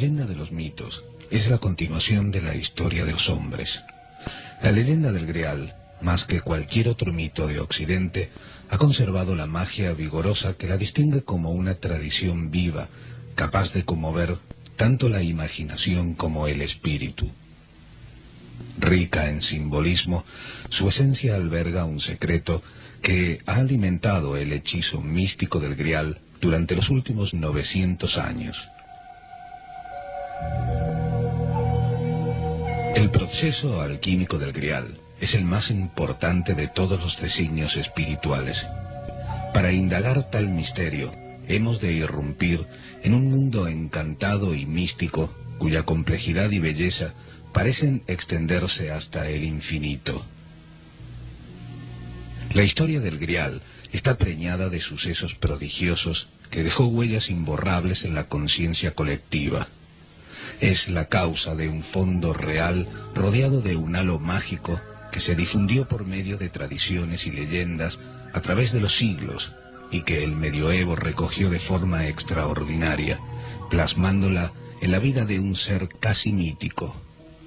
leyenda de los mitos es la continuación de la historia de los hombres. La leyenda del Grial, más que cualquier otro mito de Occidente, ha conservado la magia vigorosa que la distingue como una tradición viva, capaz de conmover tanto la imaginación como el espíritu. Rica en simbolismo, su esencia alberga un secreto que ha alimentado el hechizo místico del Grial durante los últimos 900 años. El proceso alquímico del Grial es el más importante de todos los designios espirituales. Para indagar tal misterio, hemos de irrumpir en un mundo encantado y místico, cuya complejidad y belleza parecen extenderse hasta el infinito. La historia del Grial está preñada de sucesos prodigiosos que dejó huellas imborrables en la conciencia colectiva. Es la causa de un fondo real rodeado de un halo mágico que se difundió por medio de tradiciones y leyendas a través de los siglos y que el medioevo recogió de forma extraordinaria, plasmándola en la vida de un ser casi mítico,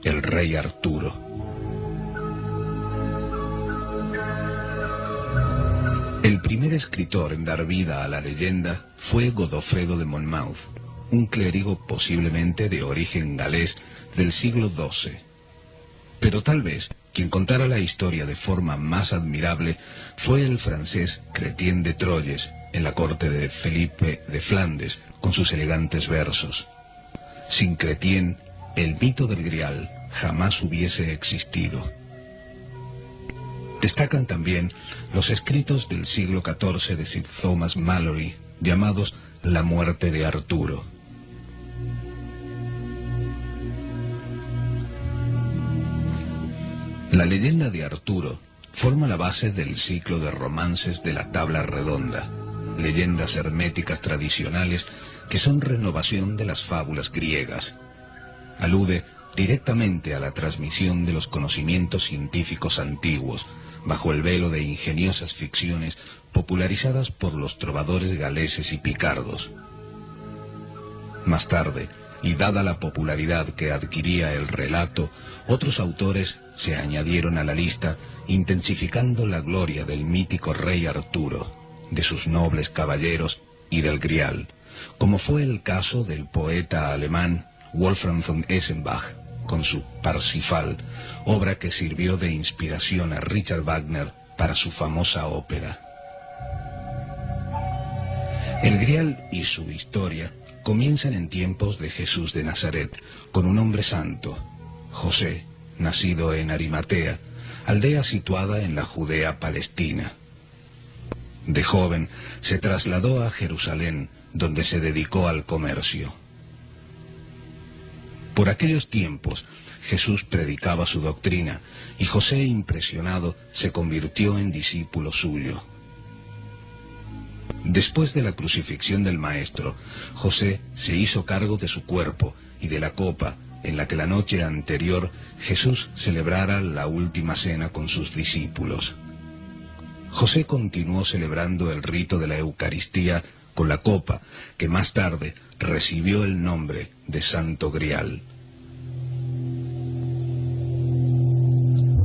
el rey Arturo. El primer escritor en dar vida a la leyenda fue Godofredo de Monmouth, un clérigo posiblemente de origen galés del siglo XII. Pero tal vez quien contara la historia de forma más admirable fue el francés Chrétien de Troyes, en la corte de Felipe de Flandes, con sus elegantes versos. Sin Chrétien, el mito del Grial jamás hubiese existido. Destacan también los escritos del siglo XIV de Sir Thomas Malory, llamados La muerte de Arturo. La leyenda de Arturo forma la base del ciclo de romances de la Tabla Redonda, leyendas herméticas tradicionales que son renovación de las fábulas griegas. Alude directamente a la transmisión de los conocimientos científicos antiguos, bajo el velo de ingeniosas ficciones popularizadas por los trovadores galeses y picardos. Más tarde, y dada la popularidad que adquiría el relato, otros autores se añadieron a la lista, intensificando la gloria del mítico rey Arturo, de sus nobles caballeros y del Grial, como fue el caso del poeta alemán Wolfram von Eschenbach, con su Parsifal, obra que sirvió de inspiración a Richard Wagner para su famosa ópera. El Grial y su historia comienzan en tiempos de Jesús de Nazaret, con un hombre santo, José, nacido en Arimatea, aldea situada en la Judea palestina. De joven se trasladó a Jerusalén, donde se dedicó al comercio. Por aquellos tiempos, Jesús predicaba su doctrina, y José, impresionado, se convirtió en discípulo suyo. Después de la crucifixión del Maestro, José se hizo cargo de su cuerpo y de la copa en la que la noche anterior Jesús celebrara la última cena con sus discípulos. José continuó celebrando el rito de la Eucaristía con la copa, que más tarde recibió el nombre de Santo Grial.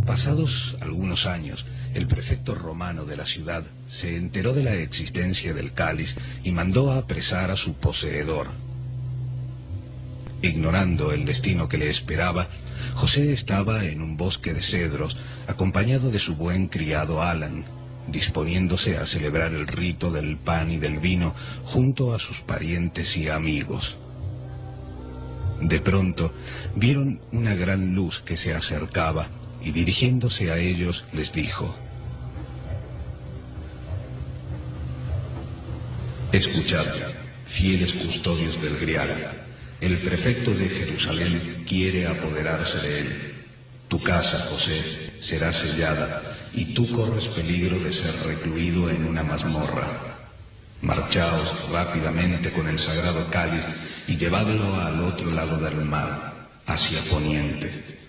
Pasados algunos años, el prefecto romano de la ciudad se enteró de la existencia del cáliz y mandó a apresar a su poseedor. Ignorando el destino que le esperaba, José estaba en un bosque de cedros, acompañado de su buen criado Alan, disponiéndose a celebrar el rito del pan y del vino junto a sus parientes y amigos. De pronto, vieron una gran luz que se acercaba, y dirigiéndose a ellos les dijo: «Escuchad, fieles custodios del Grial, el prefecto de Jerusalén quiere apoderarse de él. Tu casa, José, será sellada, y tú corres peligro de ser recluido en una mazmorra. Marchaos rápidamente con el sagrado cáliz y llevadlo al otro lado del mar, hacia poniente».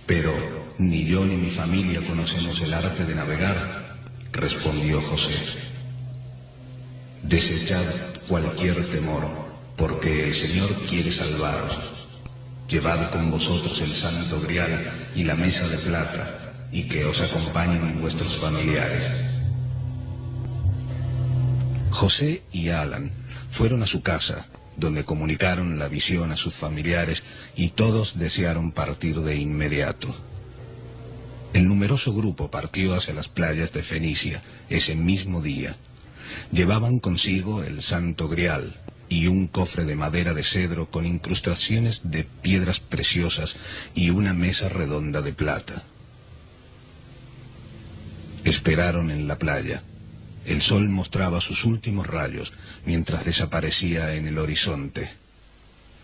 «Pero ni yo ni mi familia conocemos el arte de navegar», respondió José. «Desechad cualquier temor, porque el Señor quiere salvaros. Llevad con vosotros el santo grial y la mesa de plata, y que os acompañen vuestros familiares. José y Alan fueron a su casa, donde comunicaron la visión a sus familiares, y todos desearon partir de inmediato. El numeroso grupo partió hacia las playas de Fenicia ese mismo día. Llevaban consigo el santo grial y un cofre de madera de cedro con incrustaciones de piedras preciosas y una mesa redonda de plata. Esperaron en la playa. El sol mostraba sus últimos rayos mientras desaparecía en el horizonte.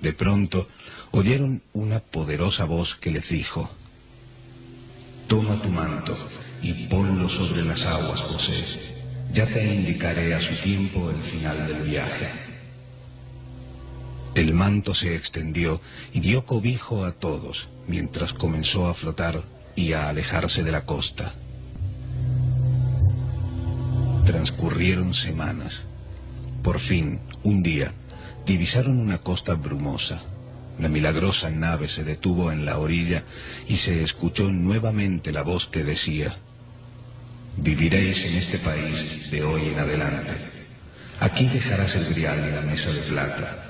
De pronto oyeron una poderosa voz que les dijo: «Toma tu manto y ponlo sobre las aguas, José. Ya te indicaré a su tiempo el final del viaje». El manto se extendió y dio cobijo a todos, mientras comenzó a flotar y a alejarse de la costa. Transcurrieron semanas. Por fin, un día, divisaron una costa brumosa. La milagrosa nave se detuvo en la orilla y se escuchó nuevamente la voz que decía: «Viviréis en este país de hoy en adelante. Aquí dejarás el grial y la mesa de plata.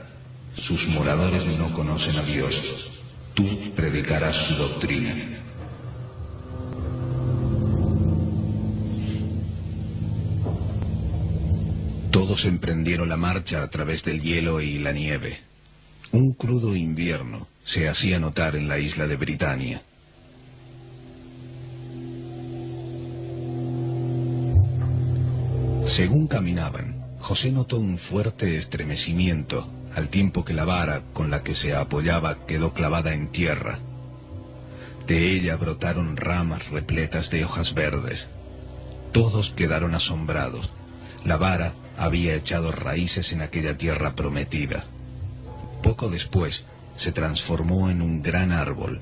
Sus moradores no conocen a Dios. Tú predicarás su doctrina». Todos emprendieron la marcha a través del hielo y la nieve. Un crudo invierno se hacía notar en la isla de Britania. Según caminaban, José notó un fuerte estremecimiento, al tiempo que la vara con la que se apoyaba quedó clavada en tierra. De ella brotaron ramas repletas de hojas verdes. Todos quedaron asombrados. La vara había echado raíces en aquella tierra prometida. Poco después se transformó en un gran árbol.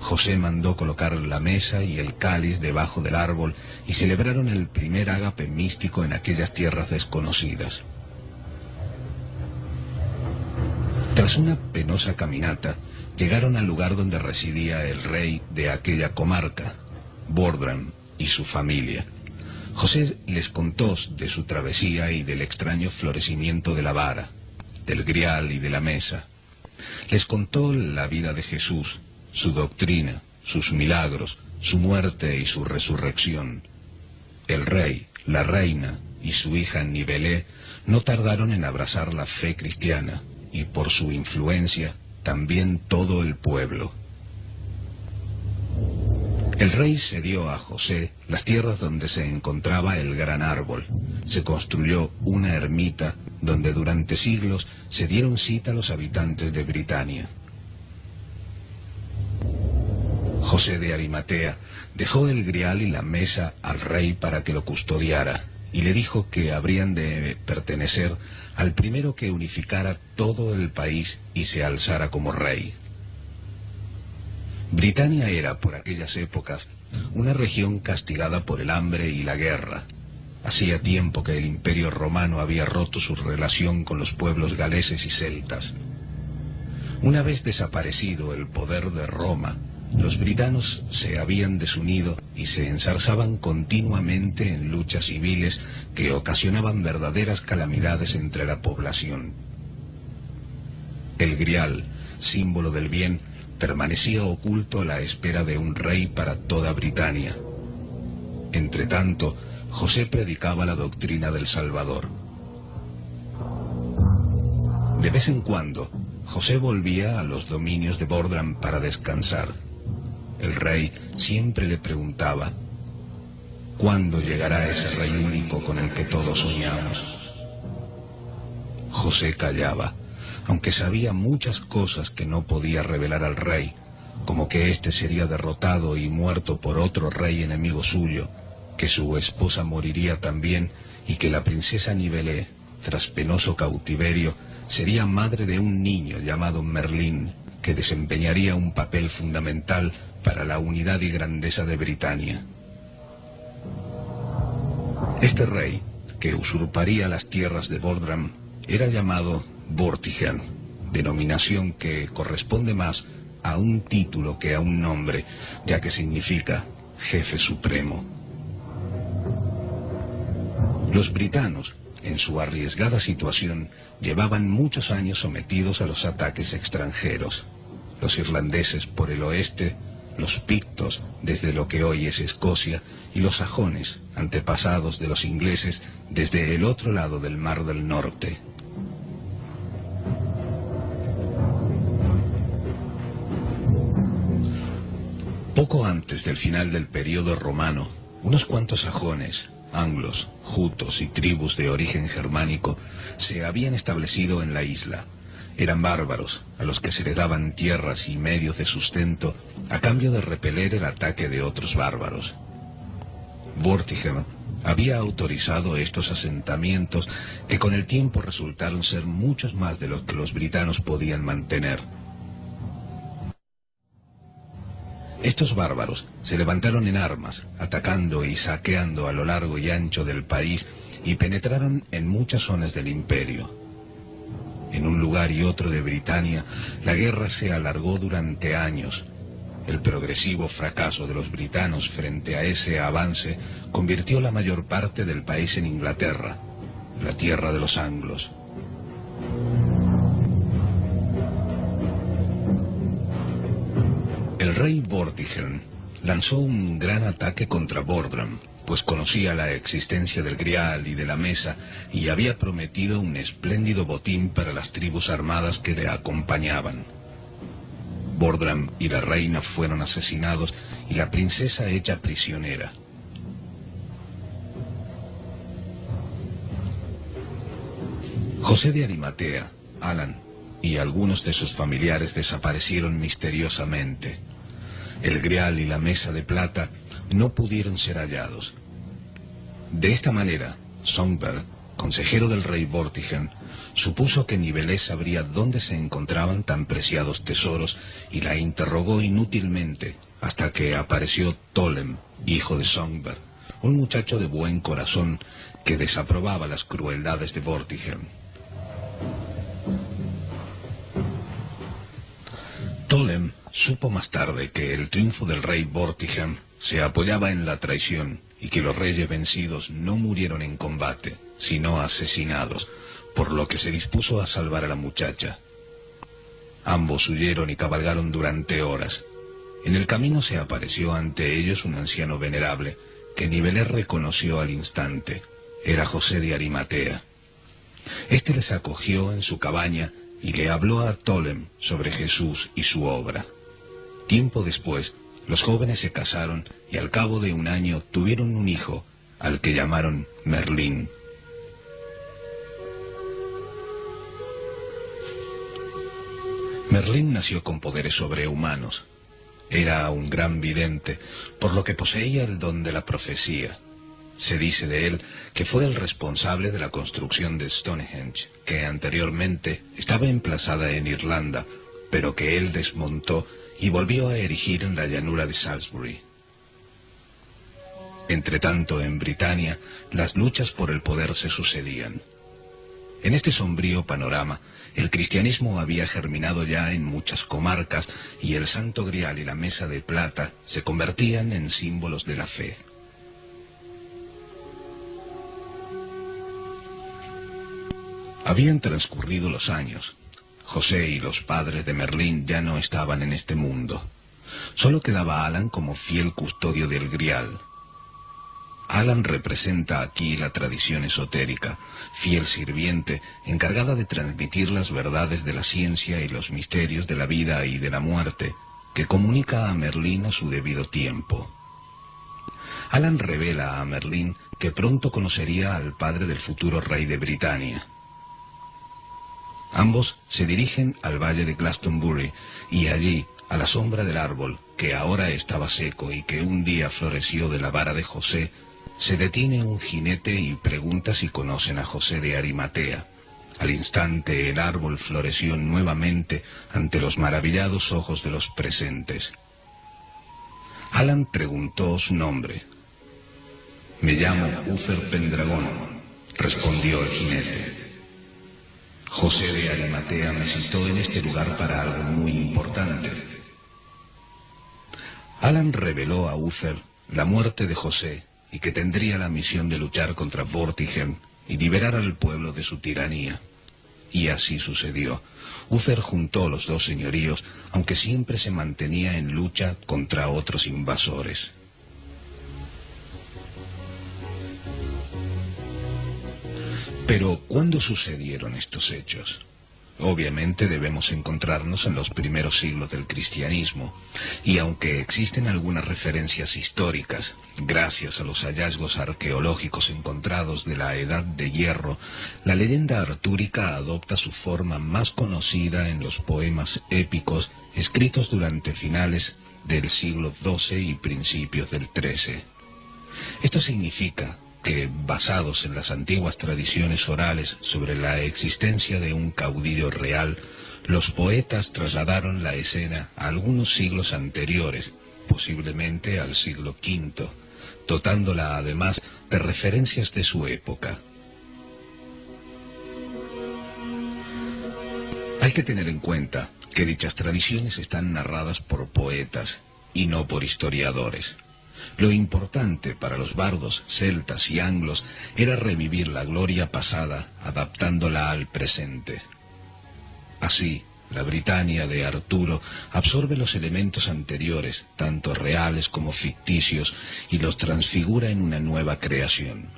José mandó colocar la mesa y el cáliz debajo del árbol y celebraron el primer ágape místico en aquellas tierras desconocidas. Tras una penosa caminata, llegaron al lugar donde residía el rey de aquella comarca, Bordram, y su familia. José les contó de su travesía y del extraño florecimiento de la vara, del grial y de la mesa. Les contó la vida de Jesús, su doctrina, sus milagros, su muerte y su resurrección. El rey, la reina y su hija Nibelé no tardaron en abrazar la fe cristiana, y por su influencia también todo el pueblo. El rey cedió a José las tierras donde se encontraba el gran árbol. Se construyó una ermita donde durante siglos se dieron cita a los habitantes de Britania. José de Arimatea dejó el grial y la mesa al rey para que lo custodiara, y le dijo que habrían de pertenecer al primero que unificara todo el país y se alzara como rey. Britania era, por aquellas épocas, una región castigada por el hambre y la guerra. Hacía tiempo que el Imperio Romano había roto su relación con los pueblos galeses y celtas. Una vez desaparecido el poder de Roma, los britanos se habían desunido y se enzarzaban continuamente en luchas civiles que ocasionaban verdaderas calamidades entre la población. El grial, símbolo del bien, permanecía oculto a la espera de un rey para toda Britania. Entretanto, José predicaba la doctrina del Salvador. De vez en cuando, José volvía a los dominios de Bordram para descansar. El rey siempre le preguntaba: ¿cuándo llegará ese rey único con el que todos soñamos? José callaba, aunque sabía muchas cosas que no podía revelar al rey, como que éste sería derrotado y muerto por otro rey enemigo suyo, que su esposa moriría también y que la princesa Nibelé, tras penoso cautiverio, sería madre de un niño llamado Merlín, que desempeñaría un papel fundamental para la unidad y grandeza de Britania. Este rey, que usurparía las tierras de Bordram, era llamado Vortigern, denominación que corresponde más a un título que a un nombre, ya que significa jefe supremo. Los britanos, en su arriesgada situación, llevaban muchos años sometidos a los ataques extranjeros. Los irlandeses por el oeste, los pictos desde lo que hoy es Escocia, y los sajones, antepasados de los ingleses, desde el otro lado del Mar del Norte. Poco antes del final del período romano, unos cuantos sajones, anglos, jutos y tribus de origen germánico se habían establecido en la isla. Eran bárbaros, a los que se les daban tierras y medios de sustento a cambio de repeler el ataque de otros bárbaros. Vortigern había autorizado estos asentamientos que con el tiempo resultaron ser muchos más de los que los britanos podían mantener. Estos bárbaros se levantaron en armas, atacando y saqueando a lo largo y ancho del país y penetraron en muchas zonas del imperio. En un lugar y otro de Britania, la guerra se alargó durante años. El progresivo fracaso de los britanos frente a ese avance convirtió la mayor parte del país en Inglaterra, la tierra de los anglos. El rey Vortigern lanzó un gran ataque contra Bordram, pues conocía la existencia del Grial y de la Mesa y había prometido un espléndido botín para las tribus armadas que le acompañaban. Bordram y la reina fueron asesinados y la princesa hecha prisionera. José de Arimatea, Alan y algunos de sus familiares desaparecieron misteriosamente. El Grial y la Mesa de Plata no pudieron ser hallados. De esta manera, Songbird, consejero del rey Vortigern, supuso que Nibelés sabría dónde se encontraban tan preciados tesoros y la interrogó inútilmente hasta que apareció Tolem, hijo de Songbird, un muchacho de buen corazón que desaprobaba las crueldades de Vortigern. Tolem supo más tarde que el triunfo del rey Vortigern se apoyaba en la traición y que los reyes vencidos no murieron en combate, sino asesinados, por lo que se dispuso a salvar a la muchacha. Ambos huyeron y cabalgaron durante horas. En el camino se apareció ante ellos un anciano venerable, que Nibelés reconoció al instante. Era José de Arimatea. Este les acogió en su cabaña y le habló a Tolem sobre Jesús y su obra. Tiempo después, los jóvenes se casaron y al cabo de un año tuvieron un hijo, al que llamaron Merlín. Merlín nació con poderes sobrehumanos. Era un gran vidente, por lo que poseía el don de la profecía. Se dice de él que fue el responsable de la construcción de Stonehenge, que anteriormente estaba emplazada en Irlanda, pero que él desmontó y volvió a erigir en la llanura de Salisbury. Entretanto, en Britania, las luchas por el poder se sucedían. En este sombrío panorama, el cristianismo había germinado ya en muchas comarcas y el Santo Grial y la Mesa de Plata se convertían en símbolos de la fe. Habían transcurrido los años. José y los padres de Merlín ya no estaban en este mundo. Solo quedaba Alan como fiel custodio del Grial. Alan representa aquí la tradición esotérica, fiel sirviente, encargada de transmitir las verdades de la ciencia y los misterios de la vida y de la muerte, que comunica a Merlín a su debido tiempo. Alan revela a Merlín que pronto conocería al padre del futuro rey de Britania. Ambos se dirigen al valle de Glastonbury y allí, a la sombra del árbol, que ahora estaba seco y que un día floreció de la vara de José, se detiene un jinete y pregunta si conocen a José de Arimatea. Al instante el árbol floreció nuevamente ante los maravillados ojos de los presentes. Alan preguntó su nombre. «Me llamo Uther Pendragon», respondió el jinete. José de Arimatea me citó en este lugar para algo muy importante. Alan reveló a Uther la muerte de José y que tendría la misión de luchar contra Vortigern y liberar al pueblo de su tiranía. Y así sucedió. Uther juntó los dos señoríos, aunque siempre se mantenía en lucha contra otros invasores. Pero, ¿cuándo sucedieron estos hechos? Obviamente debemos encontrarnos en los primeros siglos del cristianismo, y aunque existen algunas referencias históricas, gracias a los hallazgos arqueológicos encontrados de la Edad de Hierro, la leyenda artúrica adopta su forma más conocida en los poemas épicos escritos durante finales del siglo XII y principios del XIII. Esto significa que, basados en las antiguas tradiciones orales sobre la existencia de un caudillo real, los poetas trasladaron la escena a algunos siglos anteriores, posiblemente al siglo V, dotándola además de referencias de su época. Hay que tener en cuenta que dichas tradiciones están narradas por poetas y no por historiadores. Lo importante para los bardos celtas y anglos era revivir la gloria pasada adaptándola al presente. Así, la Britania de Arturo absorbe los elementos anteriores, tanto reales como ficticios, y los transfigura en una nueva creación.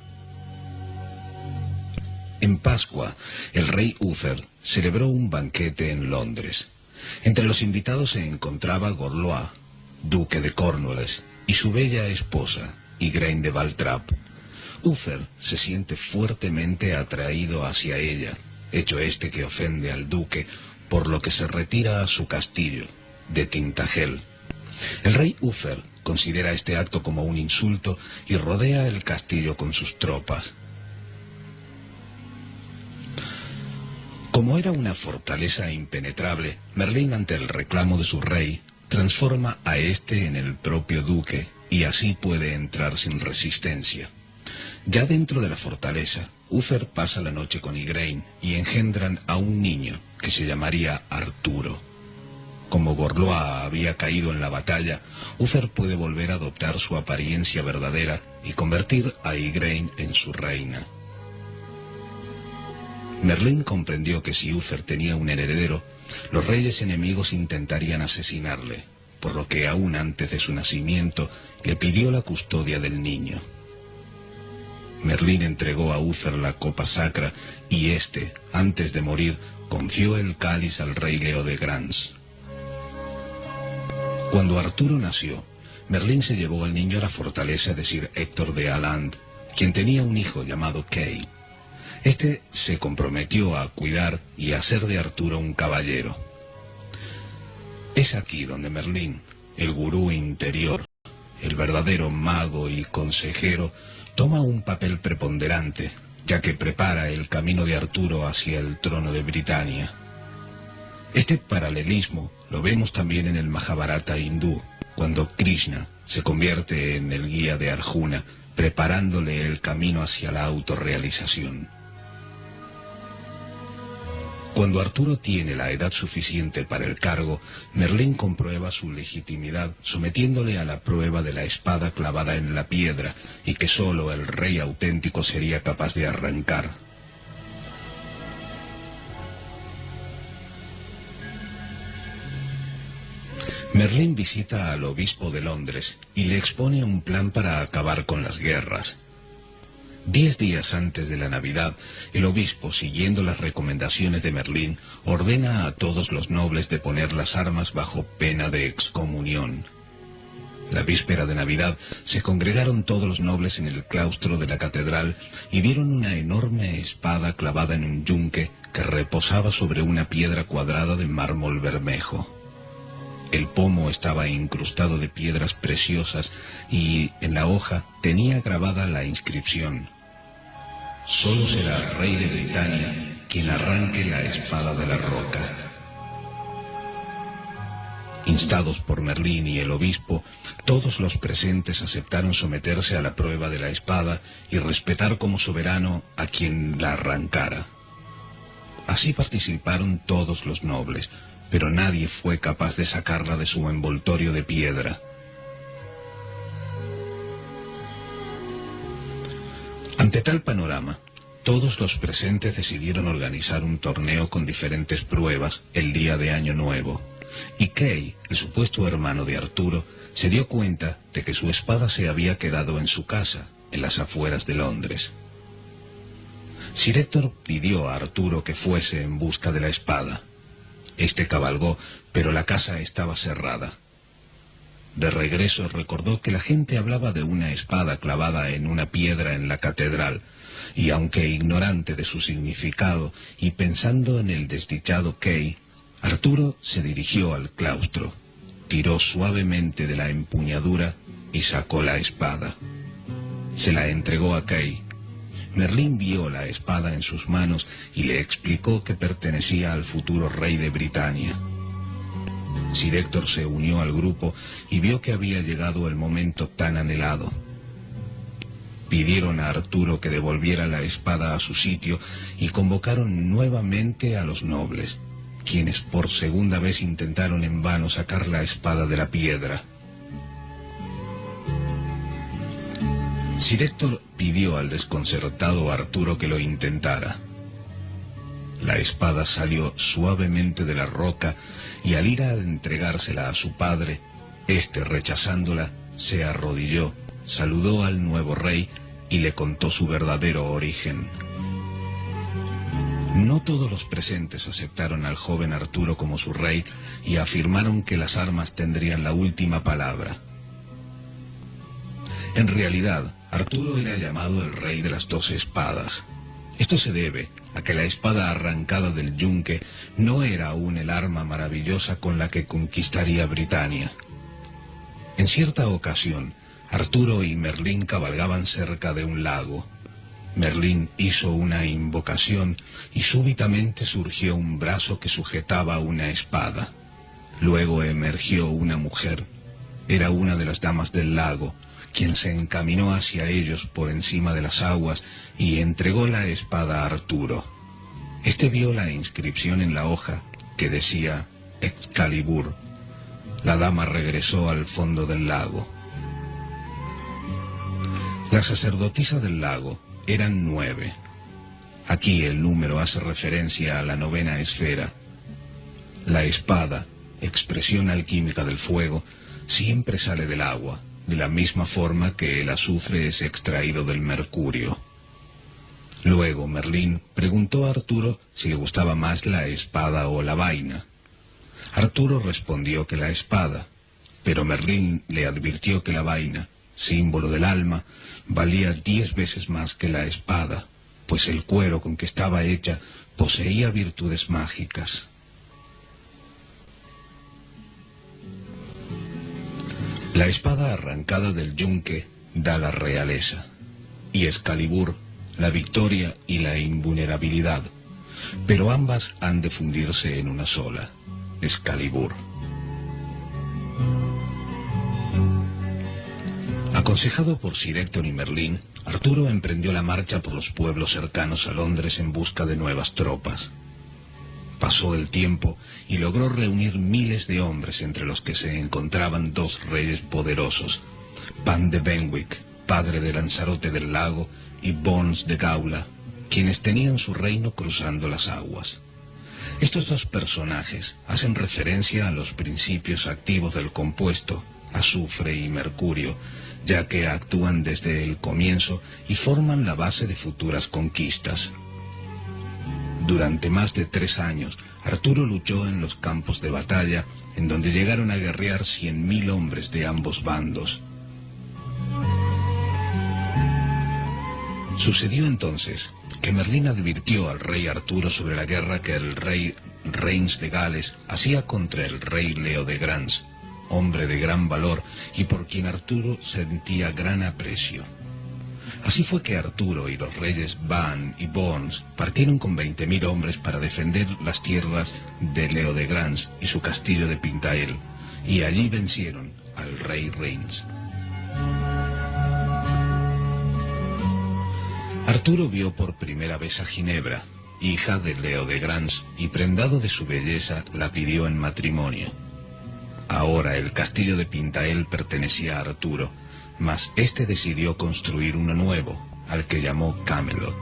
En Pascua, el rey Uther celebró un banquete en Londres. Entre los invitados se encontraba Gorlois, duque de Cornualles, y su bella esposa, Igraine de Waltrap. Uther se siente fuertemente atraído hacia ella, hecho este que ofende al duque, por lo que se retira a su castillo, de Tintagel. El rey Uther considera este acto como un insulto y rodea el castillo con sus tropas. Como era una fortaleza impenetrable, Merlín, ante el reclamo de su rey, transforma a éste en el propio duque y así puede entrar sin resistencia. Ya dentro de la fortaleza, Uther pasa la noche con Igraine y engendran a un niño que se llamaría Arturo. Como Gorlois había caído en la batalla, Uther puede volver a adoptar su apariencia verdadera y convertir a Igraine en su reina. Merlín comprendió que si Uther tenía un heredero, los reyes enemigos intentarían asesinarle, por lo que aún antes de su nacimiento le pidió la custodia del niño. Merlín entregó a Uther la copa sacra y éste, antes de morir, confió el cáliz al rey Leo de Grans. Cuando Arturo nació, Merlín se llevó al niño a la fortaleza de Sir Héctor de Aland, quien tenía un hijo llamado Kay. Este se comprometió a cuidar y a hacer de Arturo un caballero. Es aquí donde Merlín, el gurú interior, el verdadero mago y consejero, toma un papel preponderante, ya que prepara el camino de Arturo hacia el trono de Britania. Este paralelismo lo vemos también en el Mahabharata hindú, cuando Krishna se convierte en el guía de Arjuna, preparándole el camino hacia la autorrealización. Cuando Arturo tiene la edad suficiente para el cargo, Merlín comprueba su legitimidad sometiéndole a la prueba de la espada clavada en la piedra y que sólo el rey auténtico sería capaz de arrancar. Merlín visita al obispo de Londres y le expone un plan para acabar con las guerras. 10 días antes de la Navidad, el obispo, siguiendo las recomendaciones de Merlín, ordena a todos los nobles de poner las armas bajo pena de excomunión. La víspera de Navidad se congregaron todos los nobles en el claustro de la catedral y vieron una enorme espada clavada en un yunque que reposaba sobre una piedra cuadrada de mármol bermejo. El pomo estaba incrustado de piedras preciosas y en la hoja tenía grabada la inscripción: «Solo será el rey de Britania quien arranque la espada de la roca». Instados por Merlín y el obispo, todos los presentes aceptaron someterse a la prueba de la espada y respetar como soberano a quien la arrancara. Así participaron todos los nobles, pero nadie fue capaz de sacarla de su envoltorio de piedra. Ante tal panorama, todos los presentes decidieron organizar un torneo con diferentes pruebas el día de Año Nuevo, y Kay, el supuesto hermano de Arturo, se dio cuenta de que su espada se había quedado en su casa, en las afueras de Londres. Sir Héctor pidió a Arturo que fuese en busca de la espada. Este cabalgó, pero la casa estaba cerrada. De regreso recordó que la gente hablaba de una espada clavada en una piedra en la catedral, y aunque ignorante de su significado y pensando en el desdichado Kay, Arturo se dirigió al claustro, tiró suavemente de la empuñadura y sacó la espada. Se la entregó a Kay. Merlín vio la espada en sus manos y le explicó que pertenecía al futuro rey de Britania. Sir Héctor se unió al grupo y vio que había llegado el momento tan anhelado. Pidieron a Arturo que devolviera la espada a su sitio y convocaron nuevamente a los nobles, quienes por segunda vez intentaron en vano sacar la espada de la piedra. Sir Héctor pidió al desconcertado Arturo que lo intentara. La espada salió suavemente de la roca y al ir a entregársela a su padre, éste, rechazándola, se arrodilló, saludó al nuevo rey y le contó su verdadero origen. No todos los presentes aceptaron al joven Arturo como su rey y afirmaron que las armas tendrían la última palabra. En realidad, Arturo era llamado el rey de las 12 espadas. Esto se debe a que la espada arrancada del yunque no era aún el arma maravillosa con la que conquistaría Britania. En cierta ocasión, Arturo y Merlín cabalgaban cerca de un lago. Merlín hizo una invocación y súbitamente surgió un brazo que sujetaba una espada. Luego emergió una mujer. Era una de las damas del lago, quien se encaminó hacia ellos por encima de las aguas y entregó la espada a Arturo. Este vio la inscripción en la hoja que decía Excalibur. La dama regresó al fondo del lago. Las sacerdotisas del lago eran 9. Aquí el número hace referencia a la 9ª esfera. La espada, expresión alquímica del fuego, siempre sale del agua, de la misma forma que el azufre es extraído del mercurio. Luego Merlín preguntó a Arturo si le gustaba más la espada o la vaina. Arturo respondió que la espada, pero Merlín le advirtió que la vaina, símbolo del alma, valía 10 veces más que la espada, pues el cuero con que estaba hecha poseía virtudes mágicas. La espada arrancada del yunque da la realeza, y Excalibur la victoria y la invulnerabilidad, pero ambas han de fundirse en una sola, Excalibur. Aconsejado por Sir Héctor y Merlín, Arturo emprendió la marcha por los pueblos cercanos a Londres en busca de nuevas tropas. Pasó el tiempo y logró reunir miles de hombres, entre los que se encontraban 2 reyes poderosos, Pan de Benwick, padre de Lanzarote del Lago, y Bons de Gaula, quienes tenían su reino cruzando las aguas. Estos 2 personajes hacen referencia a los principios activos del compuesto, azufre y mercurio, ya que actúan desde el comienzo y forman la base de futuras conquistas. Durante más de 3 años, Arturo luchó en los campos de batalla, en donde llegaron a guerrear 100.000 hombres de ambos bandos. Sucedió entonces que Merlín advirtió al rey Arturo sobre la guerra que el rey Reims de Gales hacía contra el rey Leo de Grans, hombre de gran valor y por quien Arturo sentía gran aprecio. Así fue que Arturo y los reyes Ban y Bons partieron con 20.000 hombres para defender las tierras de Leo de Grans y su castillo de Pintael, y allí vencieron al rey Reims. Arturo vio por primera vez a Ginebra hija de Leodegrance, y prendado de su belleza, la pidió en matrimonio. Ahora el castillo de Pintael pertenecía a Arturo, mas éste decidió construir uno nuevo, al que llamó Camelot.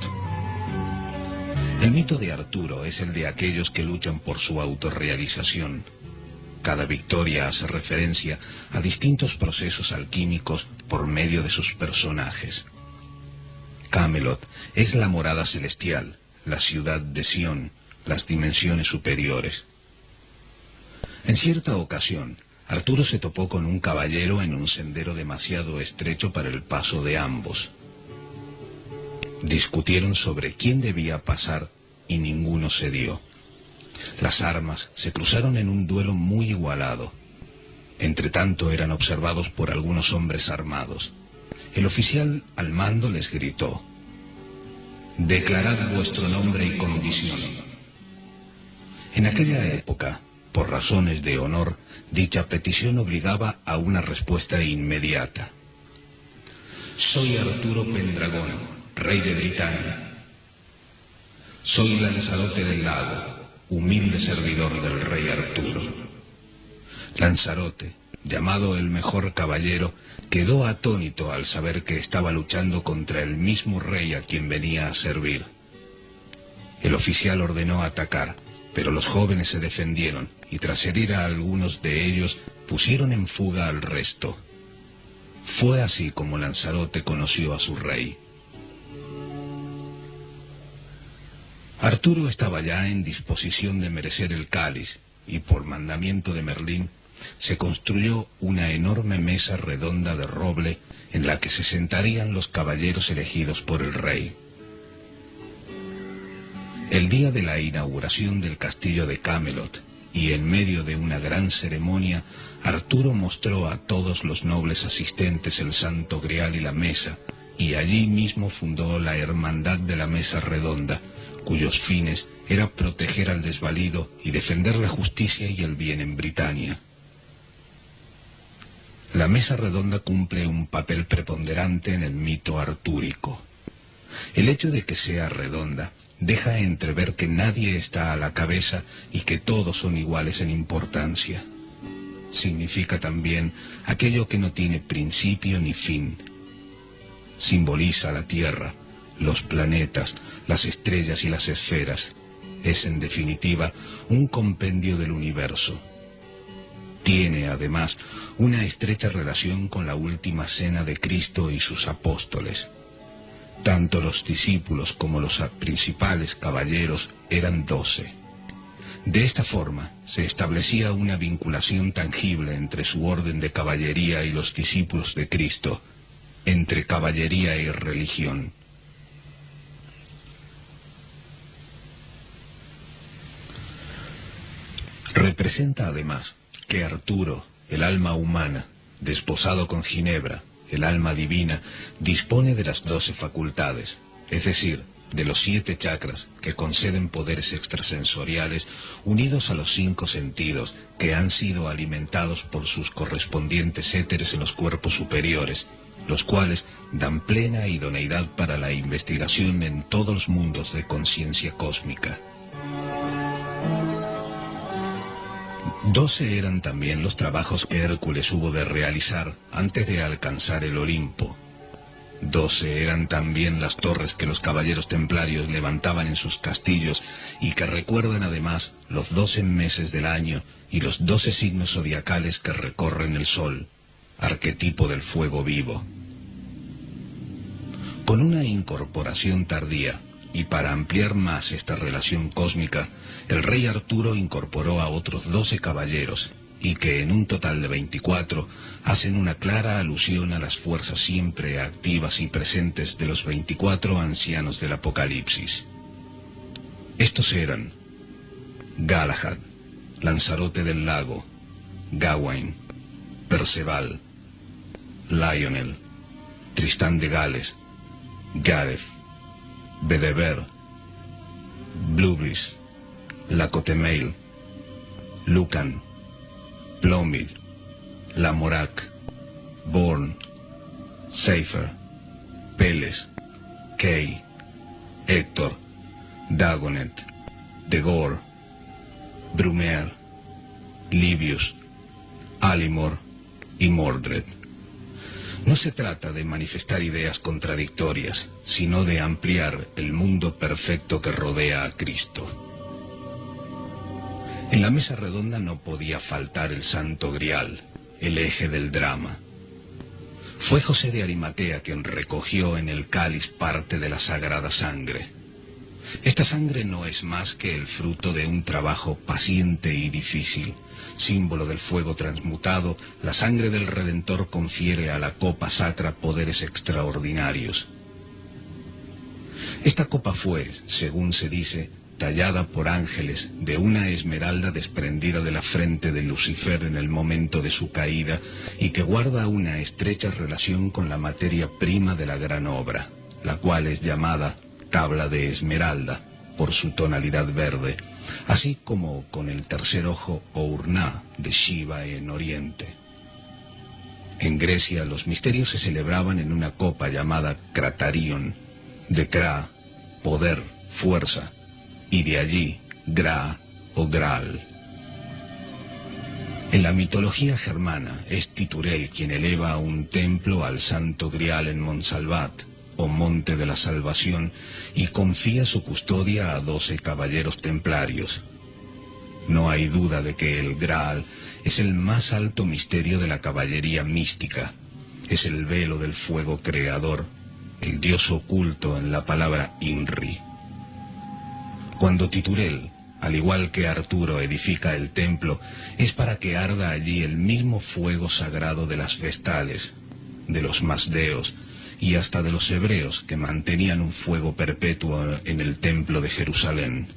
El mito de Arturo es el de aquellos que luchan por su autorrealización. Cada victoria hace referencia a distintos procesos alquímicos por medio de sus personajes. Camelot es la morada celestial, la ciudad de Sion, las dimensiones superiores. En cierta ocasión, Arturo se topó con un caballero en un sendero demasiado estrecho para el paso de ambos. Discutieron sobre quién debía pasar y ninguno cedió. Las armas se cruzaron en un duelo muy igualado. Entretanto eran observados por algunos hombres armados. El oficial al mando les gritó: «Declarad vuestro nombre y condición». En aquella época, por razones de honor, dicha petición obligaba a una respuesta inmediata. «Soy Arturo Pendragón, rey de Britania. Soy Lanzarote del Lago, humilde servidor del rey Arturo». Lanzarote, llamado el mejor caballero, quedó atónito al saber que estaba luchando contra el mismo rey a quien venía a servir. El oficial ordenó atacar, pero los jóvenes se defendieron y tras herir a algunos de ellos pusieron en fuga al resto. Fue así como Lanzarote conoció a su rey. Arturo estaba ya en disposición de merecer el cáliz y por mandamiento de Merlín se construyó una enorme mesa redonda de roble en la que se sentarían los caballeros elegidos por el rey. El día de la inauguración del castillo de Camelot y en medio de una gran ceremonia, Arturo mostró a todos los nobles asistentes el Santo Grial y la mesa, y allí mismo fundó la Hermandad de la Mesa Redonda, cuyos fines era proteger al desvalido y defender la justicia y el bien en Britania. La Mesa Redonda cumple un papel preponderante en el mito artúrico. El hecho de que sea redonda deja entrever que nadie está a la cabeza y que todos son iguales en importancia. Significa también aquello que no tiene principio ni fin. Simboliza la Tierra, los planetas, las estrellas y las esferas. Es, en definitiva, un compendio del universo. Tiene, además, una estrecha relación con la última cena de Cristo y sus apóstoles. Tanto los discípulos como los principales caballeros eran 12. De esta forma se establecía una vinculación tangible entre su orden de caballería y los discípulos de Cristo, entre caballería y religión. Representa además que Arturo, el alma humana, desposado con Ginebra, el alma divina, dispone de las 12 facultades, es decir, de los 7 chakras que conceden poderes extrasensoriales unidos a los 5 sentidos que han sido alimentados por sus correspondientes éteres en los cuerpos superiores, los cuales dan plena idoneidad para la investigación en todos los mundos de conciencia cósmica. 12 eran también los trabajos que Hércules hubo de realizar antes de alcanzar el Olimpo. 12 eran también las torres que los caballeros templarios levantaban en sus castillos y que recuerdan además los 12 meses del año y los 12 signos zodiacales que recorren el sol, arquetipo del fuego vivo. Con una incorporación tardía, y para ampliar más esta relación cósmica, el rey Arturo incorporó a otros 12 caballeros, y que en un total de 24 hacen una clara alusión a las fuerzas siempre activas y presentes de los 24 ancianos del Apocalipsis. Estos eran Galahad, Lanzarote del Lago, Gawain, Perceval, Lionel, Tristán de Gales, Gareth, Bedevere, Bluebeard, Lacotemeil, Lucan, Plomid, Lamorak, Born, Seifer, Peles, Kay, Héctor, Dagonet, Degor, Brumer, Livius, Alimor y Mordred. No se trata de manifestar ideas contradictorias, sino de ampliar el mundo perfecto que rodea a Cristo. En la mesa redonda no podía faltar el Santo Grial, el eje del drama. Fue José de Arimatea quien recogió en el cáliz parte de la sagrada sangre. Esta sangre no es más que el fruto de un trabajo paciente y difícil. Símbolo del fuego transmutado, la sangre del Redentor confiere a la copa sacra poderes extraordinarios. Esta copa fue, según se dice, tallada por ángeles de una esmeralda desprendida de la frente de Lucifer en el momento de su caída y que guarda una estrecha relación con la materia prima de la gran obra, la cual es llamada tabla de esmeralda por su tonalidad verde, así como con el tercer ojo o urná de Shiva en Oriente. En Grecia los misterios se celebraban en una copa llamada Kratarion, de Kra, poder, fuerza, y de allí Gra o Graal. En la mitología germana es Titurel quien eleva un templo al Santo Grial en Montsalvat, o Monte de la Salvación, y confía su custodia a 12 caballeros templarios. No hay duda de que el Graal es el más alto misterio de la caballería mística, es el velo del fuego creador, el dios oculto en la palabra Inri. Cuando Titurel, al igual que Arturo, edifica el templo, es para que arda allí el mismo fuego sagrado de las vestales, de los masdeos y hasta de los hebreos que mantenían un fuego perpetuo en el templo de Jerusalén.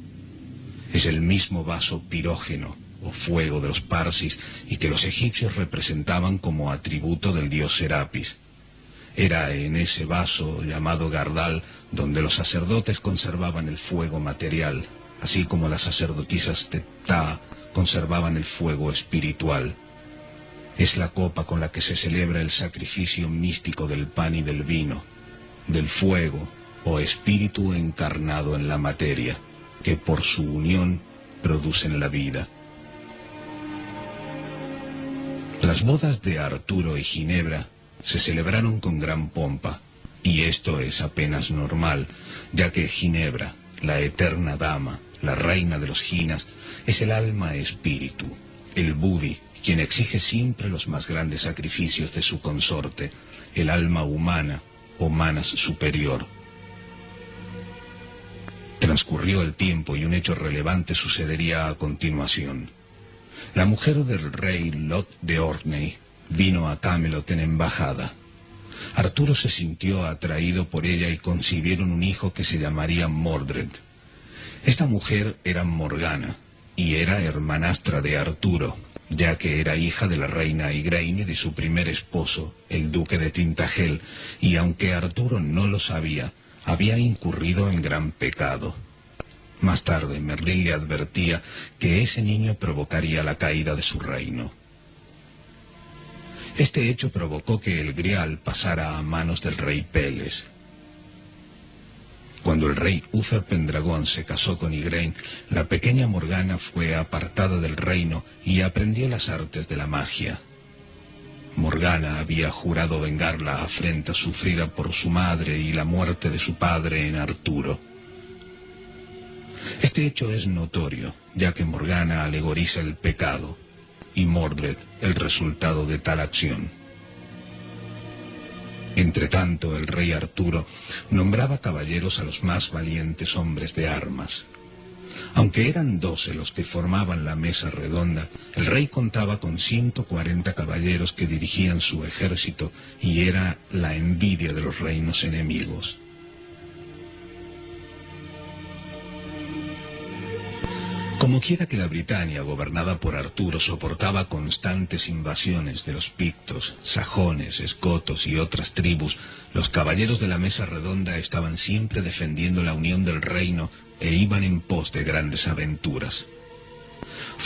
Es el mismo vaso pirógeno o fuego de los parsis y que los egipcios representaban como atributo del dios Serapis. Era en ese vaso llamado Gardal donde los sacerdotes conservaban el fuego material, así como las sacerdotisas de Ptah conservaban el fuego espiritual. Es la copa con la que se celebra el sacrificio místico del pan y del vino, del fuego o espíritu encarnado en la materia, que por su unión producen la vida. Las bodas de Arturo y Ginebra se celebraron con gran pompa, y esto es apenas normal, ya que Ginebra, la eterna dama, la reina de los Ginas, es el alma espíritu, el Budi, quien exige siempre los más grandes sacrificios de su consorte, el alma humana o manas superior. Transcurrió el tiempo y un hecho relevante sucedería a continuación. La mujer del rey Lot de Orkney vino a Camelot en embajada. Arturo se sintió atraído por ella y concibieron un hijo que se llamaría Mordred. Esta mujer era Morgana y era hermanastra de Arturo, ya que era hija de la reina Igraine de su primer esposo, el duque de Tintagel, y aunque Arturo no lo sabía, había incurrido en gran pecado. Más tarde Merlín le advertía que ese niño provocaría la caída de su reino. Este hecho provocó que el Grial pasara a manos del rey Peles. Cuando el rey Uther Pendragón se casó con Igraine, la pequeña Morgana fue apartada del reino y aprendió las artes de la magia. Morgana había jurado vengar la afrenta sufrida por su madre y la muerte de su padre en Arturo. Este hecho es notorio, ya que Morgana alegoriza el pecado, y Mordred el resultado de tal acción. Entretanto, el rey Arturo nombraba caballeros a los más valientes hombres de armas. Aunque eran 12 los que formaban la mesa redonda, el rey contaba con 140 caballeros que dirigían su ejército y era la envidia de los reinos enemigos. Como quiera que la Britania, gobernada por Arturo, soportaba constantes invasiones de los pictos, sajones, escotos y otras tribus, los caballeros de la mesa redonda estaban siempre defendiendo la unión del reino e iban en pos de grandes aventuras.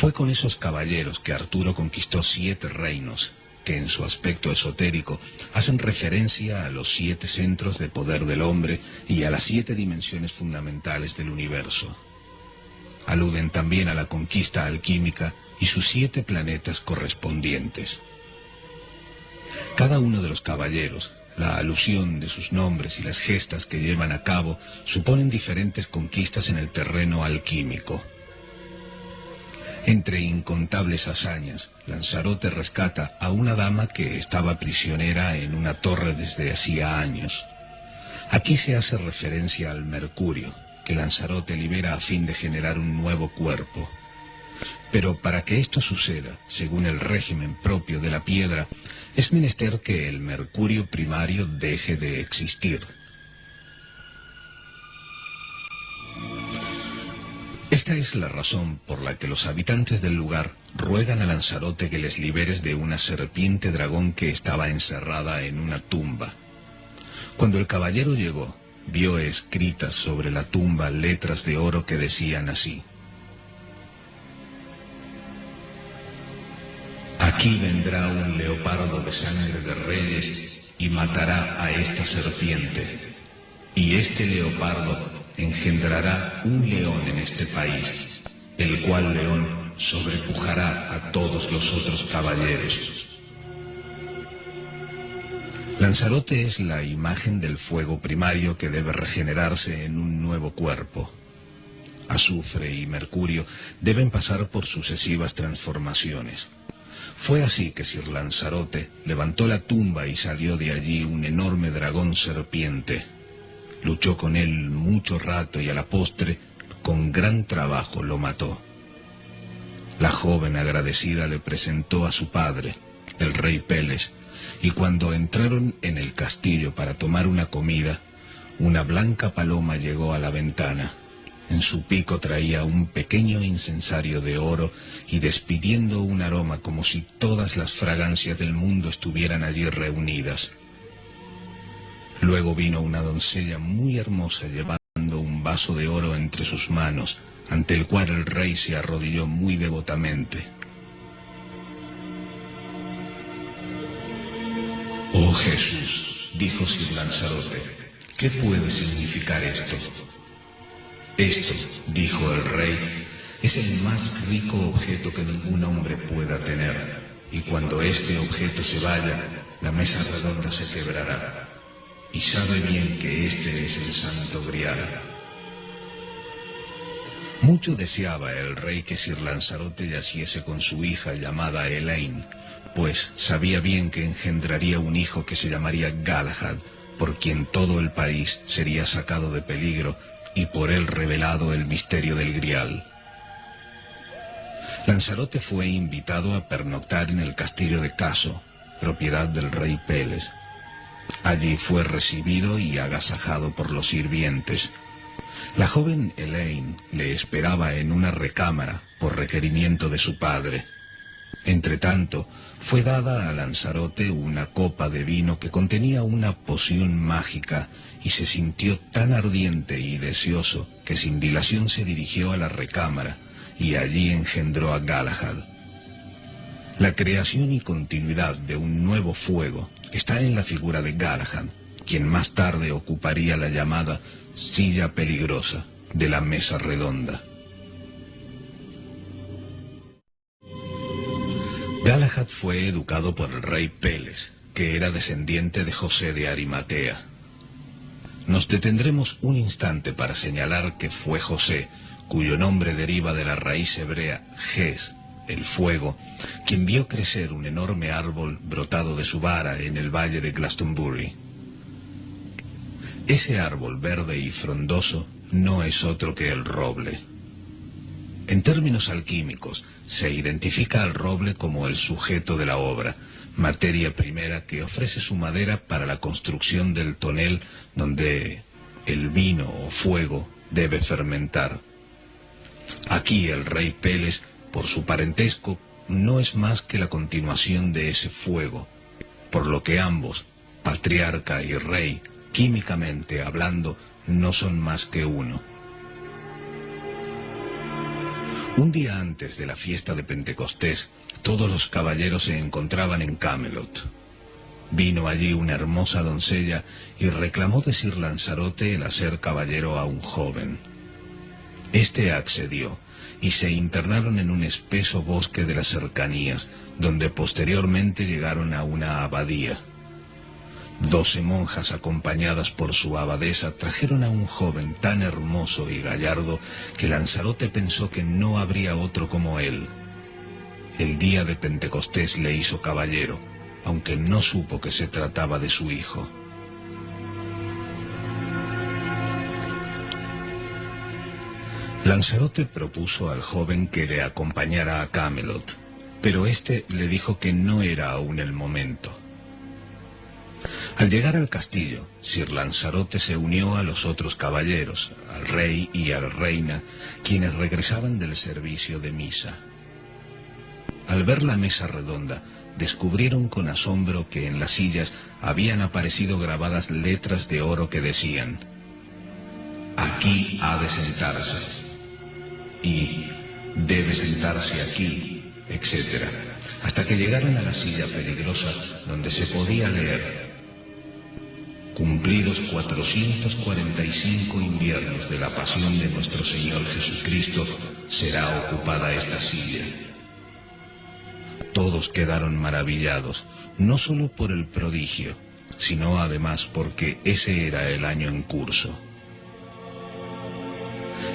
Fue con esos caballeros que Arturo conquistó 7 reinos, que en su aspecto esotérico hacen referencia a los 7 centros de poder del hombre y a las 7 dimensiones fundamentales del universo. Aluden también a la conquista alquímica y sus 7 planetas correspondientes. Cada uno de los caballeros, la alusión de sus nombres y las gestas que llevan a cabo suponen diferentes conquistas en el terreno alquímico. Entre incontables hazañas, Lanzarote rescata a una dama que estaba prisionera en una torre desde hacía años. Aquí se hace referencia al mercurio, que Lanzarote libera a fin de generar un nuevo cuerpo. Pero para que esto suceda, según el régimen propio de la piedra, es menester que el mercurio primario deje de existir. Esta es la razón por la que los habitantes del lugar ruegan a Lanzarote que les liberes de una serpiente dragón que estaba encerrada en una tumba. Cuando el caballero llegó, vio escritas sobre la tumba letras de oro que decían así: aquí vendrá un leopardo de sangre de reyes y matará a esta serpiente, y este leopardo engendrará un león en este país, el cual león sobrepujará a todos los otros caballeros. Lanzarote es la imagen del fuego primario que debe regenerarse en un nuevo cuerpo. Azufre y mercurio deben pasar por sucesivas transformaciones. Fue así que Sir Lanzarote levantó la tumba y salió de allí un enorme dragón serpiente. Luchó con él mucho rato y a la postre, con gran trabajo, lo mató. La joven agradecida le presentó a su padre, el rey Peles, y cuando entraron en el castillo para tomar una comida, una blanca paloma llegó a la ventana. En su pico traía un pequeño incensario de oro y despidiendo un aroma como si todas las fragancias del mundo estuvieran allí reunidas. Luego vino una doncella muy hermosa llevando un vaso de oro entre sus manos, ante el cual el rey se arrodilló muy devotamente. «Oh Jesús», dijo Sir Lanzarote, «¿qué puede significar esto?» «Esto», dijo el rey, «es el más rico objeto que ningún hombre pueda tener, y cuando este objeto se vaya, la mesa redonda se quebrará. Y sabe bien que este es el Santo Grial». Mucho deseaba el rey que Sir Lanzarote yaciese con su hija llamada Elaine, pues sabía bien que engendraría un hijo que se llamaría Galahad, por quien todo el país sería sacado de peligro y por él revelado el misterio del Grial. Lanzarote fue invitado a pernoctar en el castillo de Caso, propiedad del rey Peles. Allí fue recibido y agasajado por los sirvientes. La joven Elaine le esperaba en una recámara por requerimiento de su padre. Entretanto, fue dada a Lanzarote una copa de vino que contenía una poción mágica y se sintió tan ardiente y deseoso que sin dilación se dirigió a la recámara y allí engendró a Galahad. La creación y continuidad de un nuevo fuego está en la figura de Galahad, quien más tarde ocuparía la llamada silla peligrosa de la mesa redonda. Galahad fue educado por el rey Peles, que era descendiente de José de Arimatea. Nos detendremos un instante para señalar que fue José, cuyo nombre deriva de la raíz hebrea Ges, el fuego, quien vio crecer un enorme árbol brotado de su vara en el valle de Glastonbury. Ese árbol verde y frondoso no es otro que el roble. En términos alquímicos, se identifica al roble como el sujeto de la obra, materia primera que ofrece su madera para la construcción del tonel donde el vino o fuego debe fermentar. Aquí el rey Peles, por su parentesco, no es más que la continuación de ese fuego, por lo que ambos, patriarca y rey, químicamente hablando, no son más que uno. Un día antes de la fiesta de Pentecostés, todos los caballeros se encontraban en Camelot. Vino allí una hermosa doncella y reclamó de Sir Lanzarote el hacer caballero a un joven. Este accedió, y se internaron en un espeso bosque de las cercanías, donde posteriormente llegaron a una abadía. 12 monjas acompañadas por su abadesa trajeron a un joven tan hermoso y gallardo que Lanzarote pensó que no habría otro como él. El día de Pentecostés le hizo caballero, aunque no supo que se trataba de su hijo. Lanzarote propuso al joven que le acompañara a Camelot, pero éste le dijo que no era aún el momento. Al llegar al castillo, Sir Lanzarote se unió a los otros caballeros, al rey y a la reina, quienes regresaban del servicio de misa. Al ver la mesa redonda, descubrieron con asombro que en las sillas habían aparecido grabadas letras de oro que decían: «Aquí ha de sentarse», y «Debe sentarse aquí», etc., hasta que llegaron a la silla peligrosa donde se podía leer: «Cumplidos 445 inviernos de la pasión de nuestro Señor Jesucristo, será ocupada esta silla». Todos quedaron maravillados, no solo por el prodigio, sino además porque ese era el año en curso.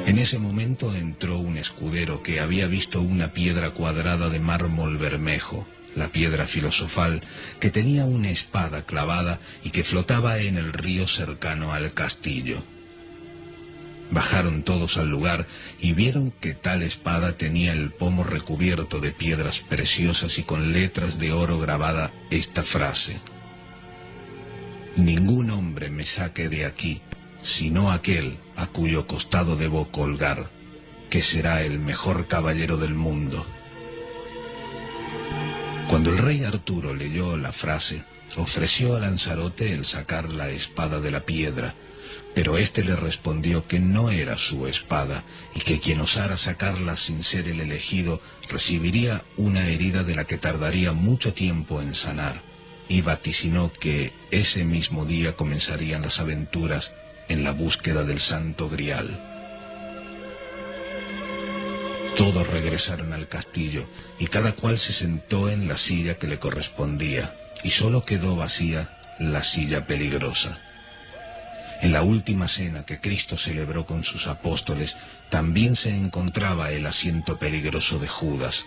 En ese momento entró un escudero que había visto una piedra cuadrada de mármol bermejo, la piedra filosofal, que tenía una espada clavada y que flotaba en el río cercano al castillo. Bajaron todos al lugar y vieron que tal espada tenía el pomo recubierto de piedras preciosas y con letras de oro grabada esta frase: «Ningún hombre me saque de aquí, sino aquel a cuyo costado debo colgar, que será el mejor caballero del mundo». Cuando el rey Arturo leyó la frase, ofreció a Lanzarote el sacar la espada de la piedra, pero éste le respondió que no era su espada y que quien osara sacarla sin ser el elegido recibiría una herida de la que tardaría mucho tiempo en sanar, y vaticinó que ese mismo día comenzarían las aventuras en la búsqueda del Santo Grial. Todos regresaron al castillo y cada cual se sentó en la silla que le correspondía, y solo quedó vacía la silla peligrosa. En la última cena que Cristo celebró con sus apóstoles también se encontraba el asiento peligroso de Judas.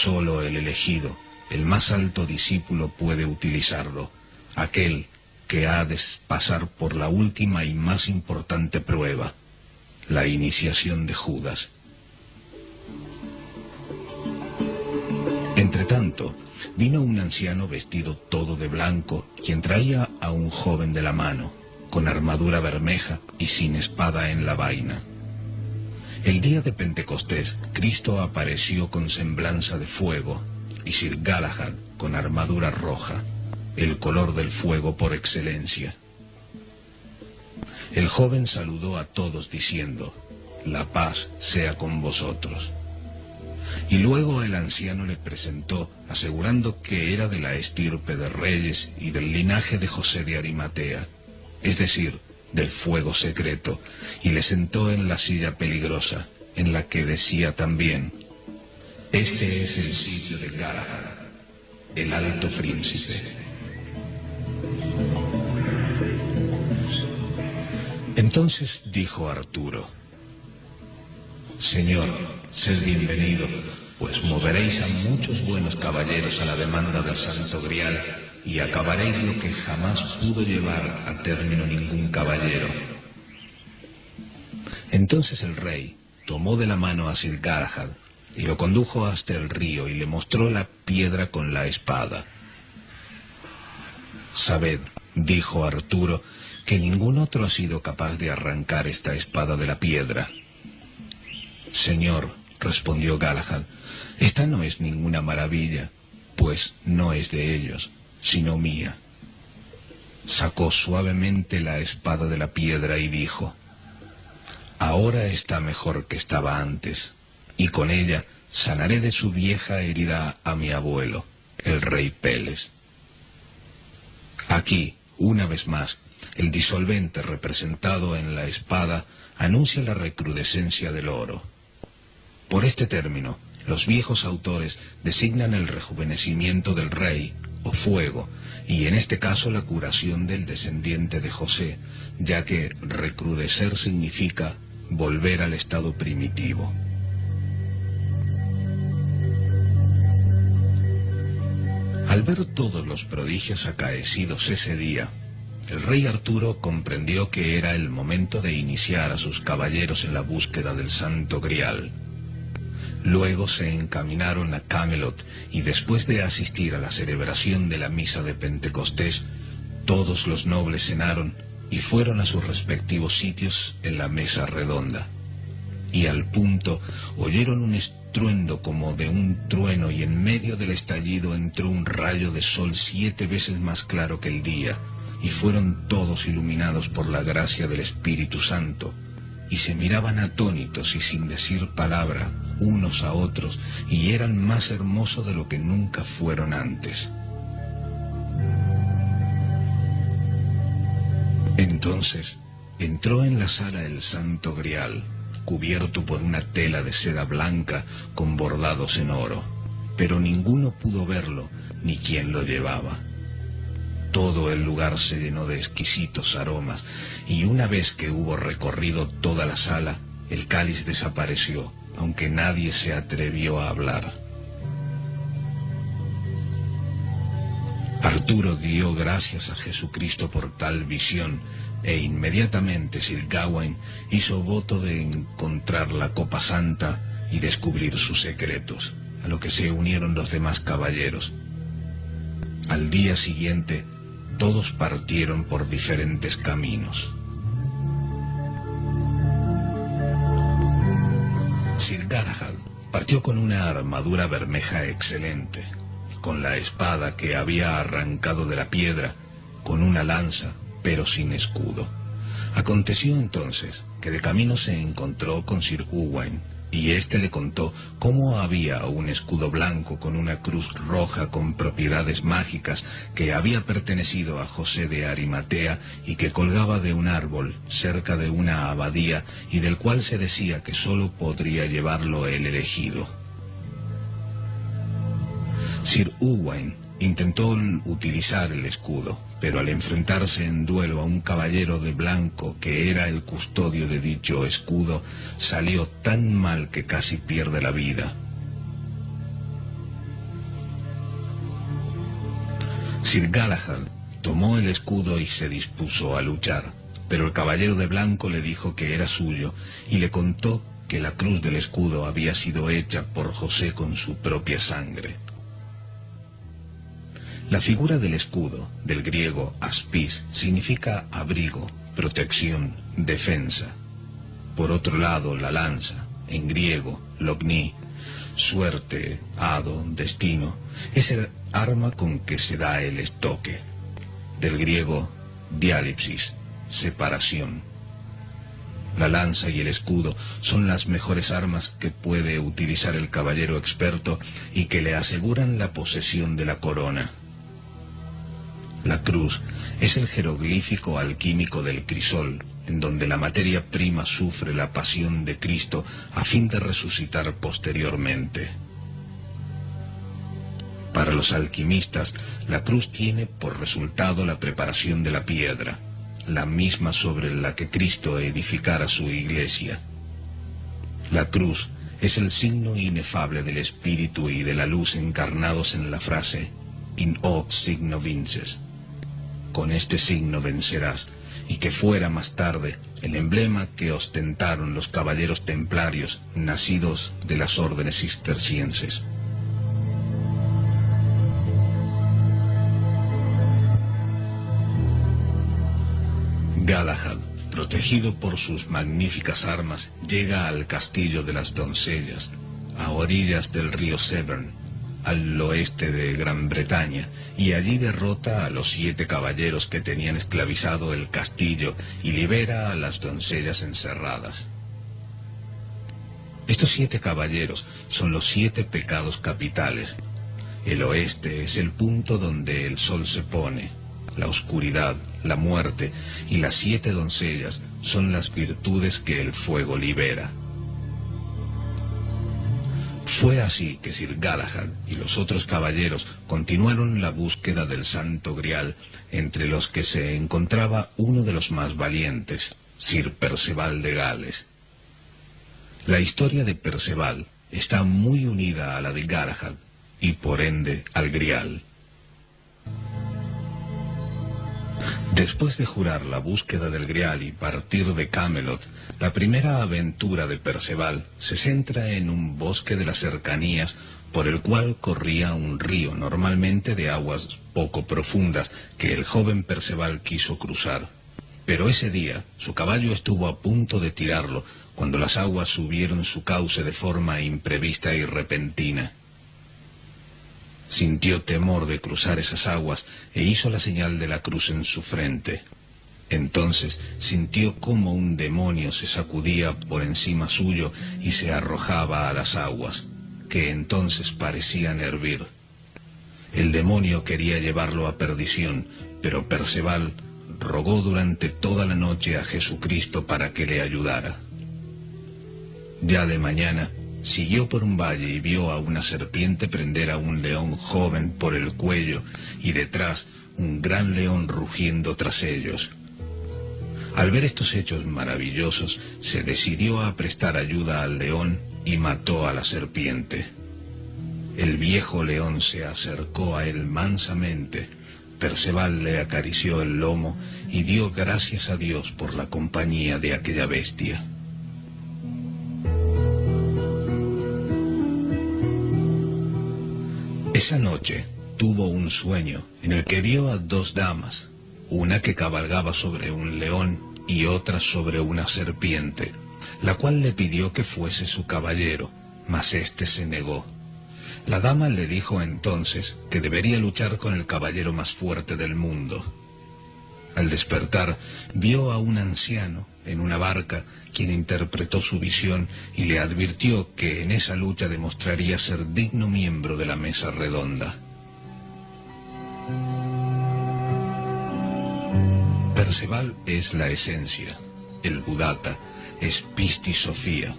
Solo el elegido, el más alto discípulo, puede utilizarlo, aquel que ha de pasar por la última y más importante prueba, la iniciación de Judas. Entretanto, vino un anciano vestido todo de blanco, quien traía a un joven de la mano, con armadura bermeja y sin espada en la vaina. El día de Pentecostés, Cristo apareció con semblanza de fuego, y Sir Galahad con armadura roja, el color del fuego por excelencia. El joven saludó a todos diciendo: «La paz sea con vosotros». Y luego el anciano le presentó, asegurando que era de la estirpe de reyes y del linaje de José de Arimatea, es decir, del fuego secreto, y le sentó en la silla peligrosa, en la que decía también: «Este es el sitio de Galahad, el alto príncipe». Entonces dijo Arturo: «Señor, sed bienvenido, pues moveréis a muchos buenos caballeros a la demanda del Santo Grial y acabaréis lo que jamás pudo llevar a término ningún caballero». Entonces el rey tomó de la mano a Sir Galahad y lo condujo hasta el río y le mostró la piedra con la espada. «Sabed», dijo Arturo, «que ningún otro ha sido capaz de arrancar esta espada de la piedra». «Señor», respondió Galahad, «esta no es ninguna maravilla, pues no es de ellos, sino mía». Sacó suavemente la espada de la piedra y dijo: «Ahora está mejor que estaba antes, y con ella sanaré de su vieja herida a mi abuelo, el rey Peles. Aquí, una vez más, el disolvente representado en la espada anuncia la recrudescencia del oro. Por este término, los viejos autores designan el rejuvenecimiento del rey, o fuego, y en este caso la curación del descendiente de José, ya que recrudecer significa volver al estado primitivo. Al ver todos los prodigios acaecidos ese día, el rey Arturo comprendió que era el momento de iniciar a sus caballeros en la búsqueda del Santo Grial. Luego se encaminaron a Camelot y después de asistir a la celebración de la misa de Pentecostés, todos los nobles cenaron y fueron a sus respectivos sitios en la mesa redonda. Y al punto oyeron un estruendo como de un trueno, y en medio del estallido entró un rayo de sol 7 veces más claro que el día, y fueron todos iluminados por la gracia del Espíritu Santo, y se miraban atónitos y sin decir palabra unos a otros, y eran más hermosos de lo que nunca fueron antes. Entonces entró en la sala el Santo Grial, cubierto por una tela de seda blanca con bordados en oro, pero ninguno pudo verlo ni quién lo llevaba. Todo el lugar se llenó de exquisitos aromas, y una vez que hubo recorrido toda la sala, el cáliz desapareció, aunque nadie se atrevió a hablar. Arturo dio gracias a Jesucristo por tal visión, e inmediatamente Sir Gawain hizo voto de encontrar la copa santa y descubrir sus secretos, a lo que se unieron los demás caballeros. Al día siguiente, todos partieron por diferentes caminos. Sir Galahad partió con una armadura bermeja excelente, con la espada que había arrancado de la piedra, con una lanza, pero sin escudo. Aconteció entonces que de camino se encontró con Sir Uwain, y éste le contó cómo había un escudo blanco con una cruz roja con propiedades mágicas que había pertenecido a José de Arimatea y que colgaba de un árbol cerca de una abadía, y del cual se decía que sólo podría llevarlo el elegido. Sir Uwain intentó utilizar el escudo, pero al enfrentarse en duelo a un caballero de blanco que era el custodio de dicho escudo, salió tan mal que casi pierde la vida. Sir Galahad tomó el escudo y se dispuso a luchar, pero el caballero de blanco le dijo que era suyo y le contó que la cruz del escudo había sido hecha por José con su propia sangre. La figura del escudo, del griego aspis, significa abrigo, protección, defensa. Por otro lado, la lanza, en griego, logni, suerte, hado, destino, es el arma con que se da el estoque. Del griego, diálipsis, separación. La lanza y el escudo son las mejores armas que puede utilizar el caballero experto y que le aseguran la posesión de la corona. La cruz es el jeroglífico alquímico del crisol, en donde la materia prima sufre la pasión de Cristo a fin de resucitar posteriormente. Para los alquimistas, la cruz tiene por resultado la preparación de la piedra, la misma sobre la que Cristo edificara su iglesia. La cruz es el signo inefable del Espíritu y de la luz encarnados en la frase «In hoc signo vinces». Con este signo vencerás, y que fuera más tarde el emblema que ostentaron los caballeros templarios nacidos de las órdenes cistercienses. Galahad, protegido por sus magníficas armas, llega al castillo de las doncellas, a orillas del río Severn, al oeste de Gran Bretaña, y allí derrota a los 7 caballeros que tenían esclavizado el castillo y libera a las doncellas encerradas. Estos 7 caballeros son los 7 pecados capitales. El oeste es el punto donde el sol se pone. La oscuridad, la muerte y las 7 doncellas son las virtudes que el fuego libera. Fue así que Sir Galahad y los otros caballeros continuaron la búsqueda del Santo Grial, entre los que se encontraba uno de los más valientes, Sir Perceval de Gales. La historia de Perceval está muy unida a la de Galahad y por ende al Grial. Después de jurar la búsqueda del Grial y partir de Camelot, la primera aventura de Perceval se centra en un bosque de las cercanías por el cual corría un río, normalmente de aguas poco profundas, que el joven Perceval quiso cruzar. Pero ese día su caballo estuvo a punto de tirarlo cuando las aguas subieron su cauce de forma imprevista y repentina. Sintió temor de cruzar esas aguas e hizo la señal de la cruz en su frente. Entonces sintió como un demonio se sacudía por encima suyo y se arrojaba a las aguas, que entonces parecían hervir. El demonio quería llevarlo a perdición, pero Perceval rogó durante toda la noche a Jesucristo para que le ayudara. Ya de mañana siguió por un valle y vio a una serpiente prender a un león joven por el cuello y detrás un gran león rugiendo tras ellos. Al ver estos hechos maravillosos, se decidió a prestar ayuda al león y mató a la serpiente. El viejo león se acercó a él mansamente. Perceval le acarició el lomo y dio gracias a Dios por la compañía de aquella bestia. Esa noche tuvo un sueño en el que vio a 2 damas, una que cabalgaba sobre un león y otra sobre una serpiente, la cual le pidió que fuese su caballero, mas éste se negó. La dama le dijo entonces que debería luchar con el caballero más fuerte del mundo. Al despertar, vio a un anciano en una barca, quien interpretó su visión y le advirtió que en esa lucha demostraría ser digno miembro de la mesa redonda. Perceval es la esencia, el Buddhata es Pistis Sophia.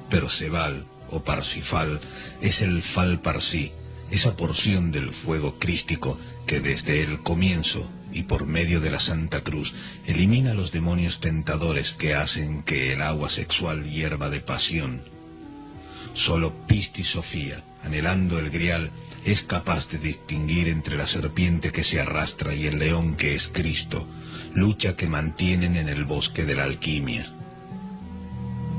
Perceval o Parsifal es el Fal Parsi, esa porción del fuego crístico que desde el comienzo y por medio de la Santa Cruz elimina los demonios tentadores que hacen que el agua sexual hierva de pasión. Solo Pistis Sophia, anhelando el Grial, es capaz de distinguir entre la serpiente que se arrastra y el león que es Cristo, lucha que mantienen en el bosque de la alquimia.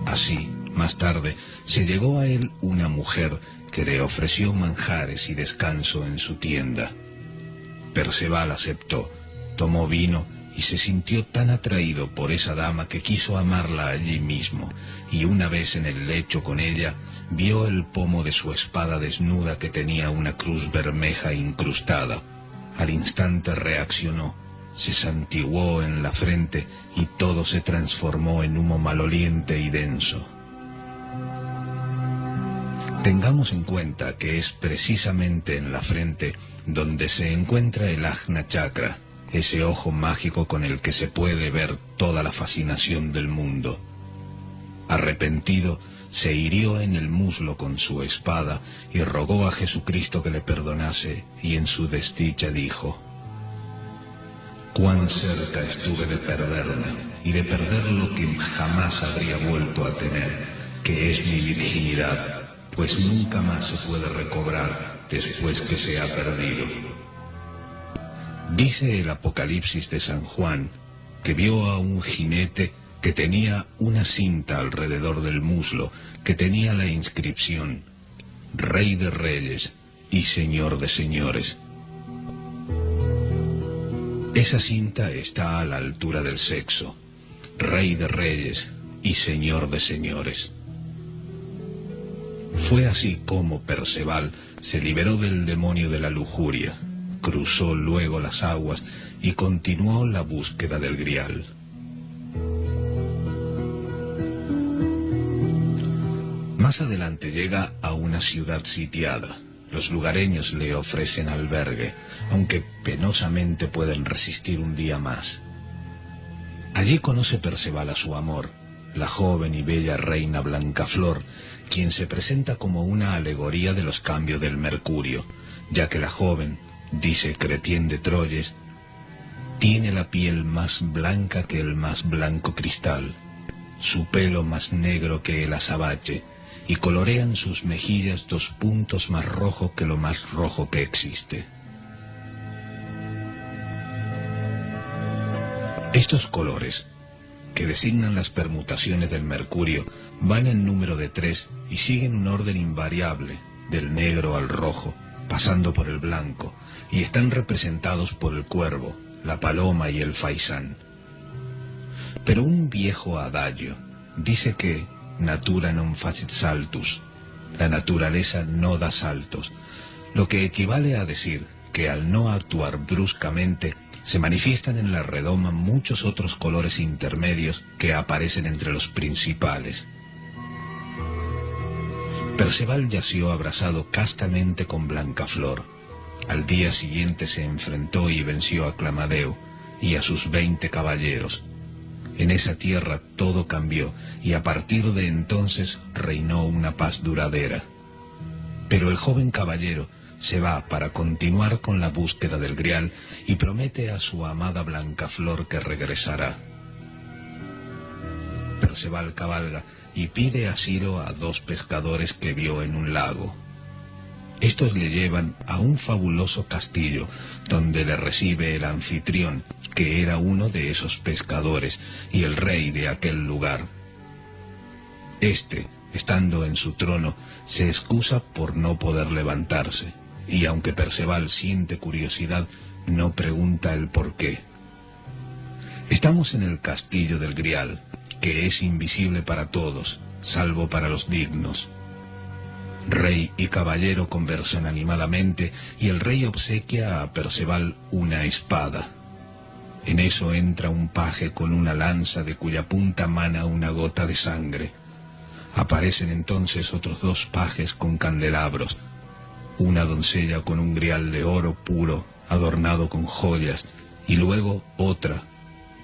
Así, más tarde, se llegó a él una mujer que le ofreció manjares y descanso en su tienda. Perceval aceptó, tomó vino y se sintió tan atraído por esa dama que quiso amarla allí mismo, y una vez en el lecho con ella, vio el pomo de su espada desnuda que tenía una cruz bermeja incrustada. Al instante reaccionó, se santiguó en la frente y todo se transformó en humo maloliente y denso. Tengamos en cuenta que es precisamente en la frente donde se encuentra el Ajna Chakra, ese ojo mágico con el que se puede ver toda la fascinación del mundo. Arrepentido, se hirió en el muslo con su espada y rogó a Jesucristo que le perdonase, y en su desdicha dijo: «Cuán cerca estuve de perderme, y de perder lo que jamás habría vuelto a tener, que es mi virginidad, pues nunca más se puede recobrar después que se ha perdido». Dice el Apocalipsis de San Juan que vio a un jinete que tenía una cinta alrededor del muslo que tenía la inscripción: Rey de Reyes y Señor de Señores. Esa cinta está a la altura del sexo: Rey de Reyes y Señor de Señores. Fue así como Perceval se liberó del demonio de la lujuria, cruzó luego las aguas y continuó la búsqueda del Grial. Más adelante llega a una ciudad sitiada. Los lugareños le ofrecen albergue, aunque penosamente pueden resistir un día más. Allí conoce Perceval a su amor, la joven y bella reina Blancaflor, quien se presenta como una alegoría de los cambios del mercurio, ya que la joven, dice Cretien de Troyes, tiene la piel más blanca que el más blanco cristal, su pelo más negro que el azabache, y colorean sus mejillas 2 puntos más rojos que lo más rojo que existe. Estos colores, que designan las permutaciones del mercurio, van en número de 3 y siguen un orden invariable, del negro al rojo, pasando por el blanco, y están representados por el cuervo, la paloma y el faisán. Pero un viejo adagio dice que natura non facit saltus, la naturaleza no da saltos, lo que equivale a decir que al no actuar bruscamente se manifiestan en la redoma muchos otros colores intermedios que aparecen entre los principales. Perceval yació abrazado castamente con Blancaflor. Al día siguiente se enfrentó y venció a Clamadeo y a sus 20 caballeros. En esa tierra todo cambió, y a partir de entonces reinó una paz duradera. Pero el joven caballero se va para continuar con la búsqueda del Grial y promete a su amada Blancaflor que regresará. Perceval cabalga y pide asilo a 2 pescadores que vio en un lago. Estos le llevan a un fabuloso castillo, donde le recibe el anfitrión, que era uno de esos pescadores y el rey de aquel lugar. Este, estando en su trono, se excusa por no poder levantarse, y aunque Perceval siente curiosidad, no pregunta el por qué. Estamos en el castillo del Grial, que es invisible para todos, salvo para los dignos. Rey y caballero conversan animadamente y el rey obsequia a Perceval una espada. En eso entra un paje con una lanza de cuya punta mana una gota de sangre. Aparecen entonces otros 2 pajes con candelabros, una doncella con un grial de oro puro adornado con joyas y luego otra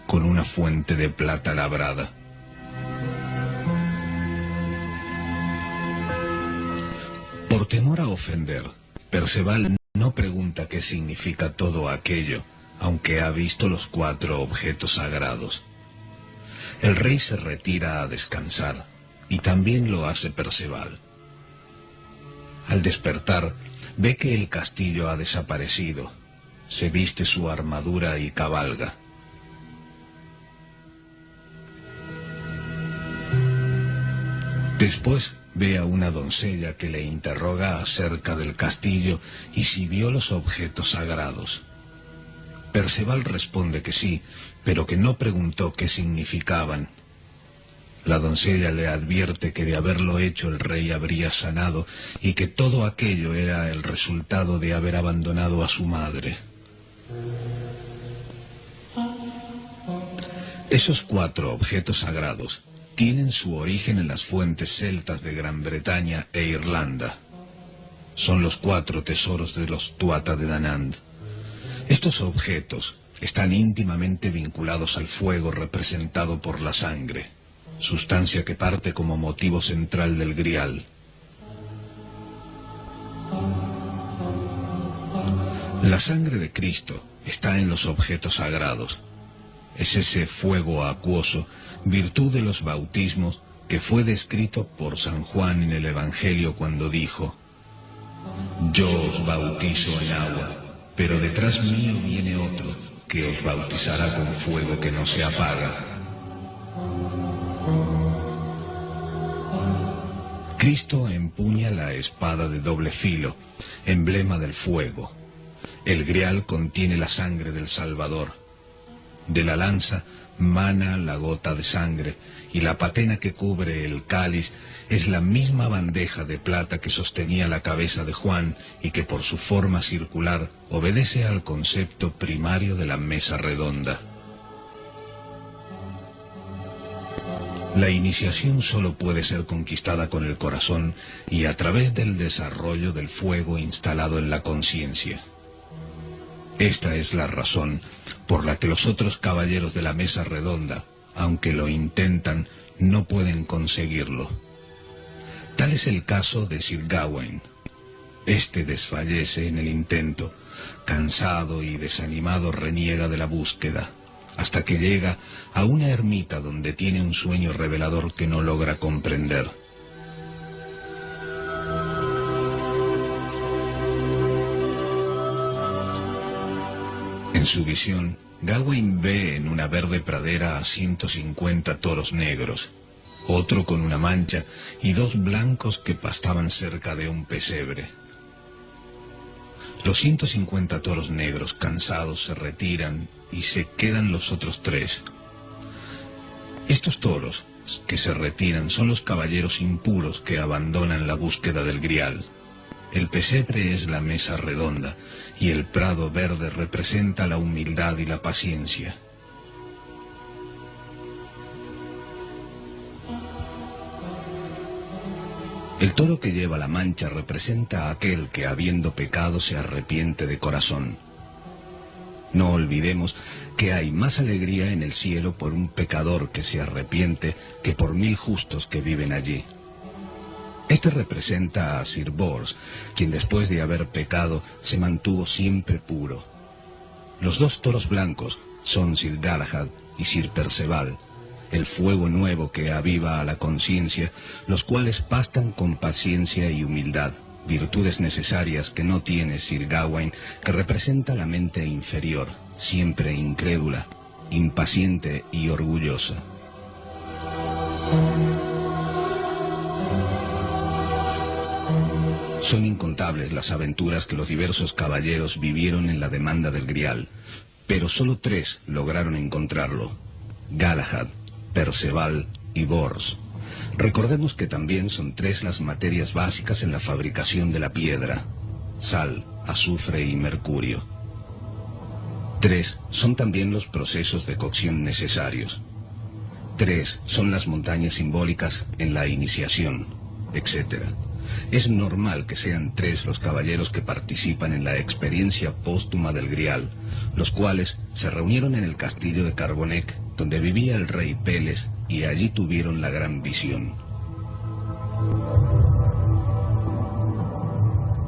con una fuente de plata labrada. Por temor a ofender, Perceval no pregunta qué significa todo aquello, aunque ha visto los 4 objetos sagrados. El rey se retira a descansar, y también lo hace Perceval. Al despertar, ve que el castillo ha desaparecido, se viste su armadura y cabalga. Después ve a una doncella que le interroga acerca del castillo y si vio los objetos sagrados. Perceval responde que sí, pero que no preguntó qué significaban. La doncella le advierte que de haberlo hecho el rey habría sanado y que todo aquello era el resultado de haber abandonado a su madre. Esos 4 objetos sagrados tienen su origen en las fuentes celtas de Gran Bretaña e Irlanda. Son los 4 tesoros de los Tuatha de Danann. Estos objetos están íntimamente vinculados al fuego representado por la sangre, sustancia que parte como motivo central del Grial. La sangre de Cristo está en los objetos sagrados. Es ese fuego acuoso, virtud de los bautismos, que fue descrito por San Juan en el Evangelio cuando dijo: «Yo os bautizo en agua, pero detrás mío viene otro, que os bautizará con fuego que no se apaga». Cristo empuña la espada de doble filo, emblema del fuego. El Grial contiene la sangre del Salvador. De la lanza mana la gota de sangre, y la patena que cubre el cáliz es la misma bandeja de plata que sostenía la cabeza de Juan y que por su forma circular obedece al concepto primario de la mesa redonda. La iniciación solo puede ser conquistada con el corazón y a través del desarrollo del fuego instalado en la conciencia. Esta es la razón por la que los otros caballeros de la mesa redonda, aunque lo intentan, no pueden conseguirlo. Tal es el caso de Sir Gawain. Este desfallece en el intento, cansado y desanimado reniega de la búsqueda, hasta que llega a una ermita donde tiene un sueño revelador que no logra comprender. En su visión, Gawain ve en una verde pradera a 150 toros negros, otro con una mancha y 2 blancos que pastaban cerca de un pesebre. Los 150 toros negros cansados se retiran y se quedan los otros 3. Estos toros que se retiran son los caballeros impuros que abandonan la búsqueda del grial. El pesebre es la mesa redonda y el prado verde representa la humildad y la paciencia. El toro que lleva la mancha representa a aquel que, habiendo pecado, se arrepiente de corazón. No olvidemos que hay más alegría en el cielo por un pecador que se arrepiente que por 1000 justos que viven allí. Este representa a Sir Bors, quien después de haber pecado se mantuvo siempre puro. Los 2 toros blancos son Sir Galahad y Sir Perceval, el fuego nuevo que aviva a la conciencia, los cuales pastan con paciencia y humildad, virtudes necesarias que no tiene Sir Gawain, que representa la mente inferior, siempre incrédula, impaciente y orgullosa. Son incontables las aventuras que los diversos caballeros vivieron en la demanda del grial, pero solo 3 lograron encontrarlo: Galahad, Perceval y Bors. Recordemos que también son 3 las materias básicas en la fabricación de la piedra: sal, azufre y mercurio. 3 son también los procesos de cocción necesarios. 3 son las montañas simbólicas en la iniciación, etc. Es normal que sean 3 los caballeros que participan en la experiencia póstuma del grial, los cuales se reunieron en el castillo de Carbonek, donde vivía el rey Peles, y allí tuvieron la gran visión.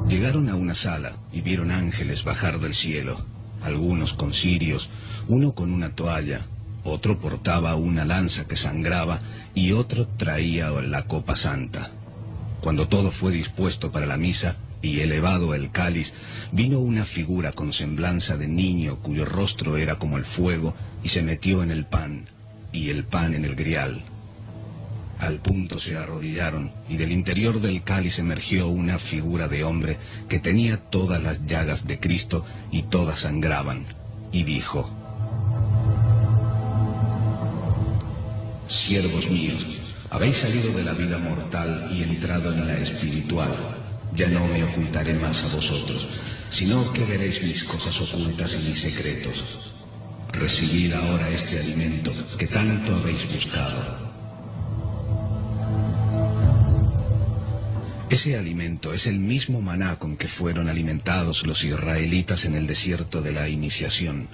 Llegaron a una sala y vieron ángeles bajar del cielo, algunos con cirios, uno con una toalla, otro portaba una lanza que sangraba y otro traía la copa santa. Cuando todo fue dispuesto para la misa y elevado el cáliz, vino una figura con semblanza de niño cuyo rostro era como el fuego y se metió en el pan, y el pan en el grial. Al punto se arrodillaron y del interior del cáliz emergió una figura de hombre que tenía todas las llagas de Cristo y todas sangraban, y dijo: «Siervos míos, habéis salido de la vida mortal y entrado en la espiritual. Ya no me ocultaré más a vosotros, sino que veréis mis cosas ocultas y mis secretos. Recibid ahora este alimento que tanto habéis buscado». Ese alimento es el mismo maná con que fueron alimentados los israelitas en el desierto de la iniciación.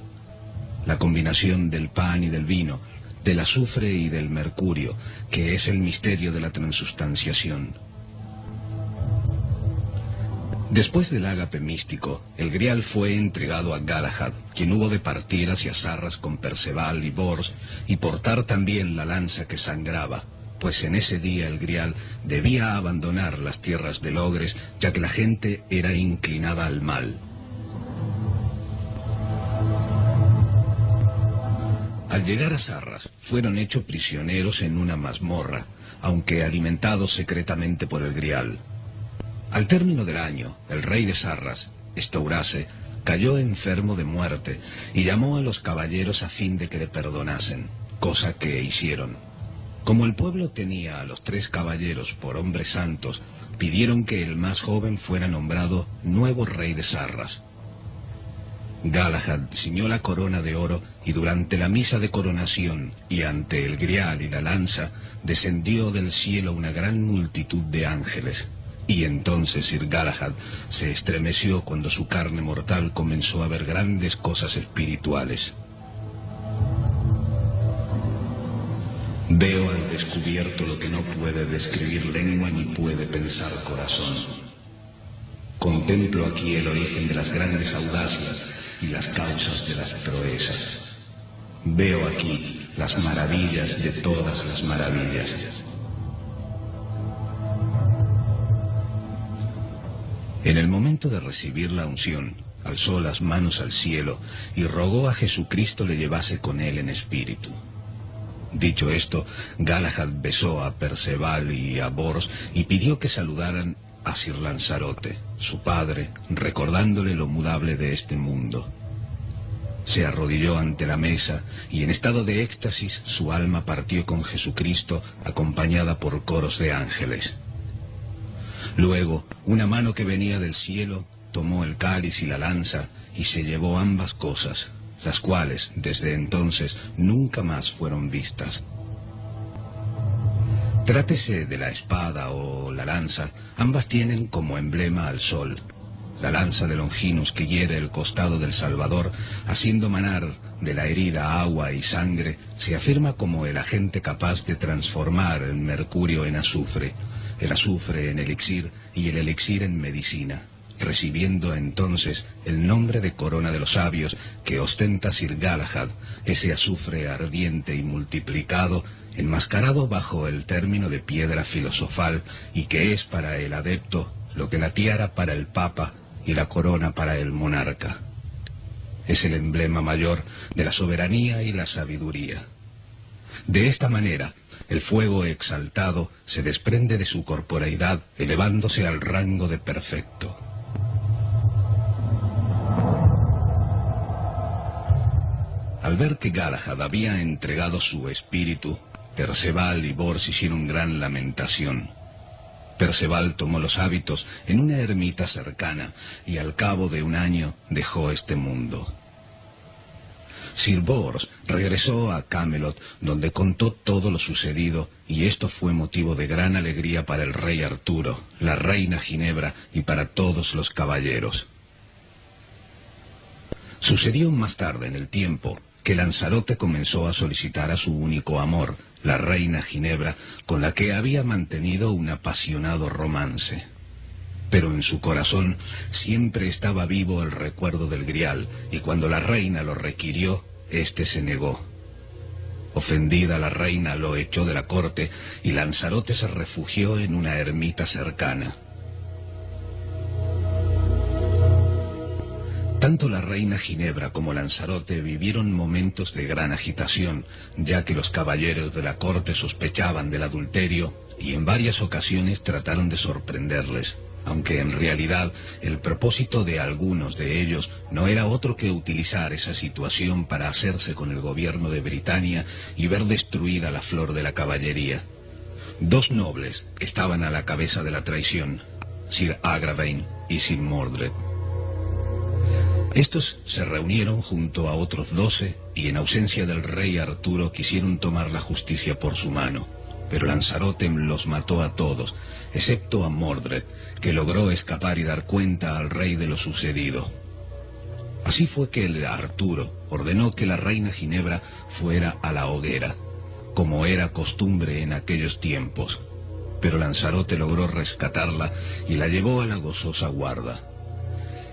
La combinación del pan y del vino, del azufre y del mercurio, que es el misterio de la transustanciación. Después del ágape místico, el grial fue entregado a Galahad, quien hubo de partir hacia Sarras con Perceval y Bors y portar también la lanza que sangraba, pues en ese día el grial debía abandonar las tierras de Logres, ya que la gente era inclinada al mal. Al llegar a Sarras, fueron hechos prisioneros en una mazmorra, aunque alimentados secretamente por el grial. Al término del año, el rey de Sarras, Estaurase, cayó enfermo de muerte y llamó a los caballeros a fin de que le perdonasen, cosa que hicieron. Como el pueblo tenía a los 3 caballeros por hombres santos, pidieron que el más joven fuera nombrado nuevo rey de Sarras. Galahad ciñó la corona de oro y durante la misa de coronación y ante el grial y la lanza descendió del cielo una gran multitud de ángeles. Y entonces Sir Galahad se estremeció cuando su carne mortal comenzó a ver grandes cosas espirituales. Veo al descubierto lo que no puede describir lengua ni puede pensar corazón. Contemplo aquí el origen de las grandes audacias y las causas de las proezas. Veo aquí las maravillas de todas las maravillas. En el momento de recibir la unción, alzó las manos al cielo y rogó a Jesucristo le llevase con él en espíritu. Dicho esto, Galahad besó a Perceval y a Bors y pidió que saludaran a Sir Lanzarote, su padre, recordándole lo mudable de este mundo. Se arrodilló ante la mesa y en estado de éxtasis su alma partió con Jesucristo acompañada por coros de ángeles. Luego, una mano que venía del cielo tomó el cáliz y la lanza y se llevó ambas cosas, las cuales desde entonces nunca más fueron vistas. Trátese de la espada o la lanza, ambas tienen como emblema al sol. La lanza de Longinus que hiere el costado del Salvador, haciendo manar de la herida agua y sangre, se afirma como el agente capaz de transformar el mercurio en azufre, el azufre en elixir y el elixir en medicina, recibiendo entonces el nombre de corona de los sabios que ostenta Sir Galahad, ese azufre ardiente y multiplicado, enmascarado bajo el término de piedra filosofal, y que es para el adepto lo que la tiara para el papa y la corona para el monarca. Es el emblema mayor de la soberanía y la sabiduría. De esta manera, el fuego exaltado se desprende de su corporeidad, elevándose al rango de perfecto. Al ver que Galahad había entregado su espíritu, Perceval y Bors hicieron gran lamentación. Perceval tomó los hábitos en una ermita cercana y al cabo de un año dejó este mundo. Sir Bors regresó a Camelot, donde contó todo lo sucedido, y esto fue motivo de gran alegría para el rey Arturo, la reina Ginebra y para todos los caballeros. Sucedió más tarde en el tiempo que Lanzarote comenzó a solicitar a su único amor, la reina Ginebra, con la que había mantenido un apasionado romance. Pero en su corazón siempre estaba vivo el recuerdo del grial, y cuando la reina lo requirió, éste se negó. Ofendida la reina lo echó de la corte, y Lanzarote se refugió en una ermita cercana. Tanto la reina Ginebra como Lanzarote vivieron momentos de gran agitación, ya que los caballeros de la corte sospechaban del adulterio y en varias ocasiones trataron de sorprenderles, aunque en realidad el propósito de algunos de ellos no era otro que utilizar esa situación para hacerse con el gobierno de Britania y ver destruida la flor de la caballería. Dos nobles estaban a la cabeza de la traición, Sir Agravain y Sir Mordred. Estos se reunieron junto a otros 12 y en ausencia del rey Arturo quisieron tomar la justicia por su mano, pero Lanzarote los mató a todos, excepto a Mordred, que logró escapar y dar cuenta al rey de lo sucedido. Así fue que el Arturo ordenó que la reina Ginebra fuera a la hoguera, como era costumbre en aquellos tiempos, pero Lanzarote logró rescatarla y la llevó a la gozosa guarda.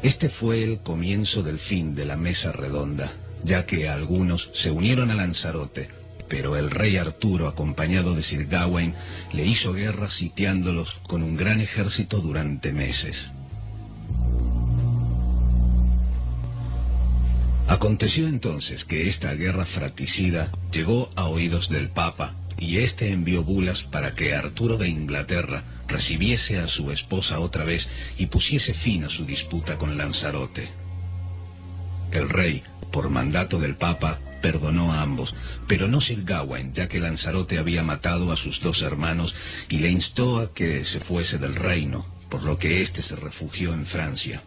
Este fue el comienzo del fin de la mesa redonda, ya que algunos se unieron a Lanzarote, pero el rey Arturo, acompañado de Sir Gawain, le hizo guerra sitiándolos con un gran ejército durante meses. Aconteció entonces que esta guerra fratricida llegó a oídos del Papa, y éste envió bulas para que Arturo de Inglaterra recibiese a su esposa otra vez y pusiese fin a su disputa con Lanzarote. El rey, por mandato del Papa, perdonó a ambos, pero no Sir Gawain, ya que Lanzarote había matado a sus dos hermanos y le instó a que se fuese del reino, por lo que éste se refugió en Francia.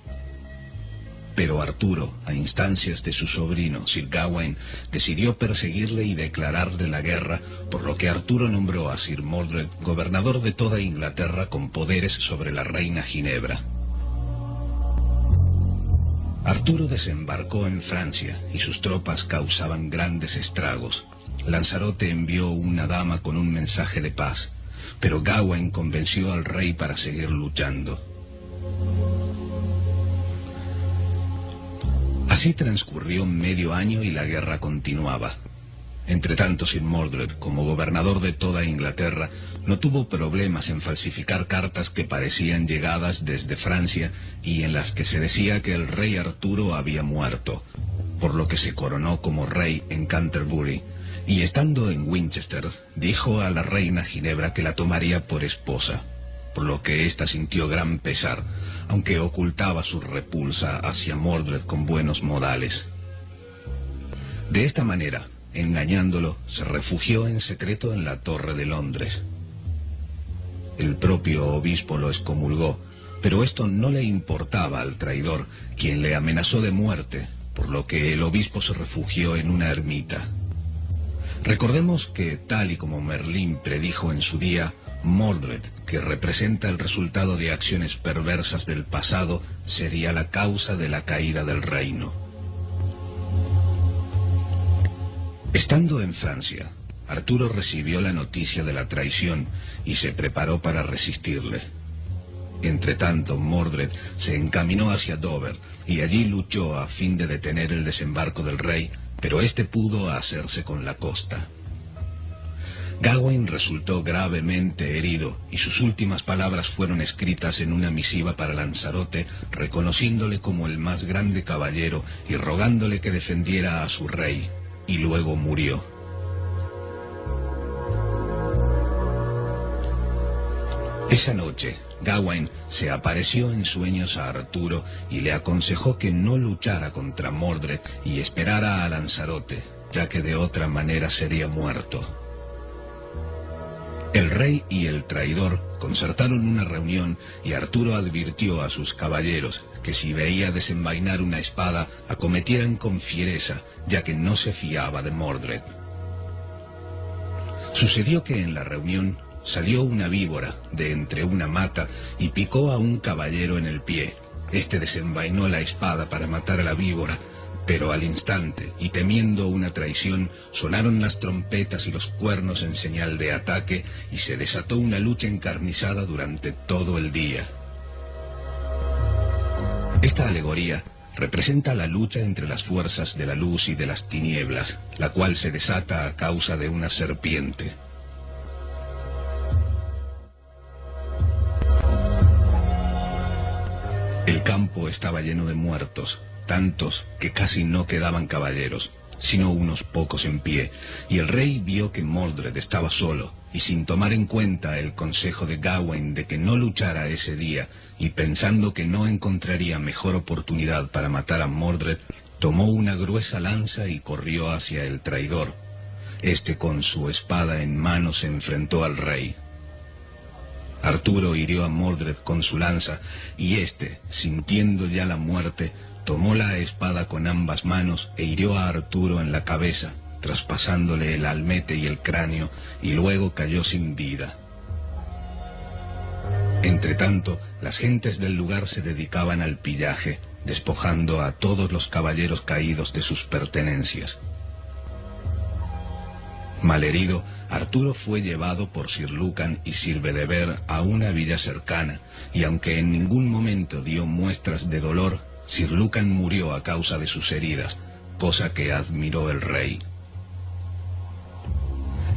Pero Arturo, a instancias de su sobrino Sir Gawain, decidió perseguirle y declararle la guerra, por lo que Arturo nombró a Sir Mordred gobernador de toda Inglaterra con poderes sobre la reina Ginebra. Arturo desembarcó en Francia y sus tropas causaban grandes estragos. Lanzarote envió una dama con un mensaje de paz, pero Gawain convenció al rey para seguir luchando. Así transcurrió medio año y la guerra continuaba. Entretanto, Sir Mordred, como gobernador de toda Inglaterra, no tuvo problemas en falsificar cartas que parecían llegadas desde Francia y en las que se decía que el rey Arturo había muerto, por lo que se coronó como rey en Canterbury, y estando en Winchester, dijo a la reina Ginebra que la tomaría por esposa, por lo que ésta sintió gran pesar, aunque ocultaba su repulsa hacia Mordred con buenos modales. De esta manera, engañándolo, se refugió en secreto en la Torre de Londres. El propio obispo lo excomulgó, pero esto no le importaba al traidor, quien le amenazó de muerte, por lo que el obispo se refugió en una ermita. Recordemos que, tal y como Merlín predijo en su día, Mordred, que representa el resultado de acciones perversas del pasado, sería la causa de la caída del reino. Estando en Francia, Arturo recibió la noticia de la traición y se preparó para resistirle. Entretanto, Mordred se encaminó hacia Dover y allí luchó a fin de detener el desembarco del rey, pero éste pudo hacerse con la costa. Gawain resultó gravemente herido y sus últimas palabras fueron escritas en una misiva para Lanzarote, reconociéndole como el más grande caballero y rogándole que defendiera a su rey, y luego murió. Esa noche, Gawain se apareció en sueños a Arturo y le aconsejó que no luchara contra Mordred y esperara a Lanzarote, ya que de otra manera sería muerto. El rey y el traidor concertaron una reunión y Arturo advirtió a sus caballeros que si veía desenvainar una espada, acometieran con fiereza, ya que no se fiaba de Mordred. Sucedió que en la reunión salió una víbora de entre una mata y picó a un caballero en el pie. Este desenvainó la espada para matar a la víbora, pero al instante, y temiendo una traición, sonaron las trompetas y los cuernos en señal de ataque, y se desató una lucha encarnizada durante todo el día. Esta alegoría representa la lucha entre las fuerzas de la luz y de las tinieblas, la cual se desata a causa de una serpiente. El campo estaba lleno de muertos, tantos que casi no quedaban caballeros, sino unos pocos en pie, y el rey vio que Mordred estaba solo, y sin tomar en cuenta el consejo de Gawain de que no luchara ese día, y pensando que no encontraría mejor oportunidad para matar a Mordred, tomó una gruesa lanza y corrió hacia el traidor. Este con su espada en mano se enfrentó al rey. Arturo hirió a Mordred con su lanza, y éste, sintiendo ya la muerte, tomó la espada con ambas manos e hirió a Arturo en la cabeza, traspasándole el almete y el cráneo, y luego cayó sin vida. Entretanto, las gentes del lugar se dedicaban al pillaje, despojando a todos los caballeros caídos de sus pertenencias. Malherido, Arturo fue llevado por Sir Lucan y Sir Bedivere a una villa cercana, y aunque en ningún momento dio muestras de dolor, Sir Lucan murió a causa de sus heridas, cosa que admiró el rey.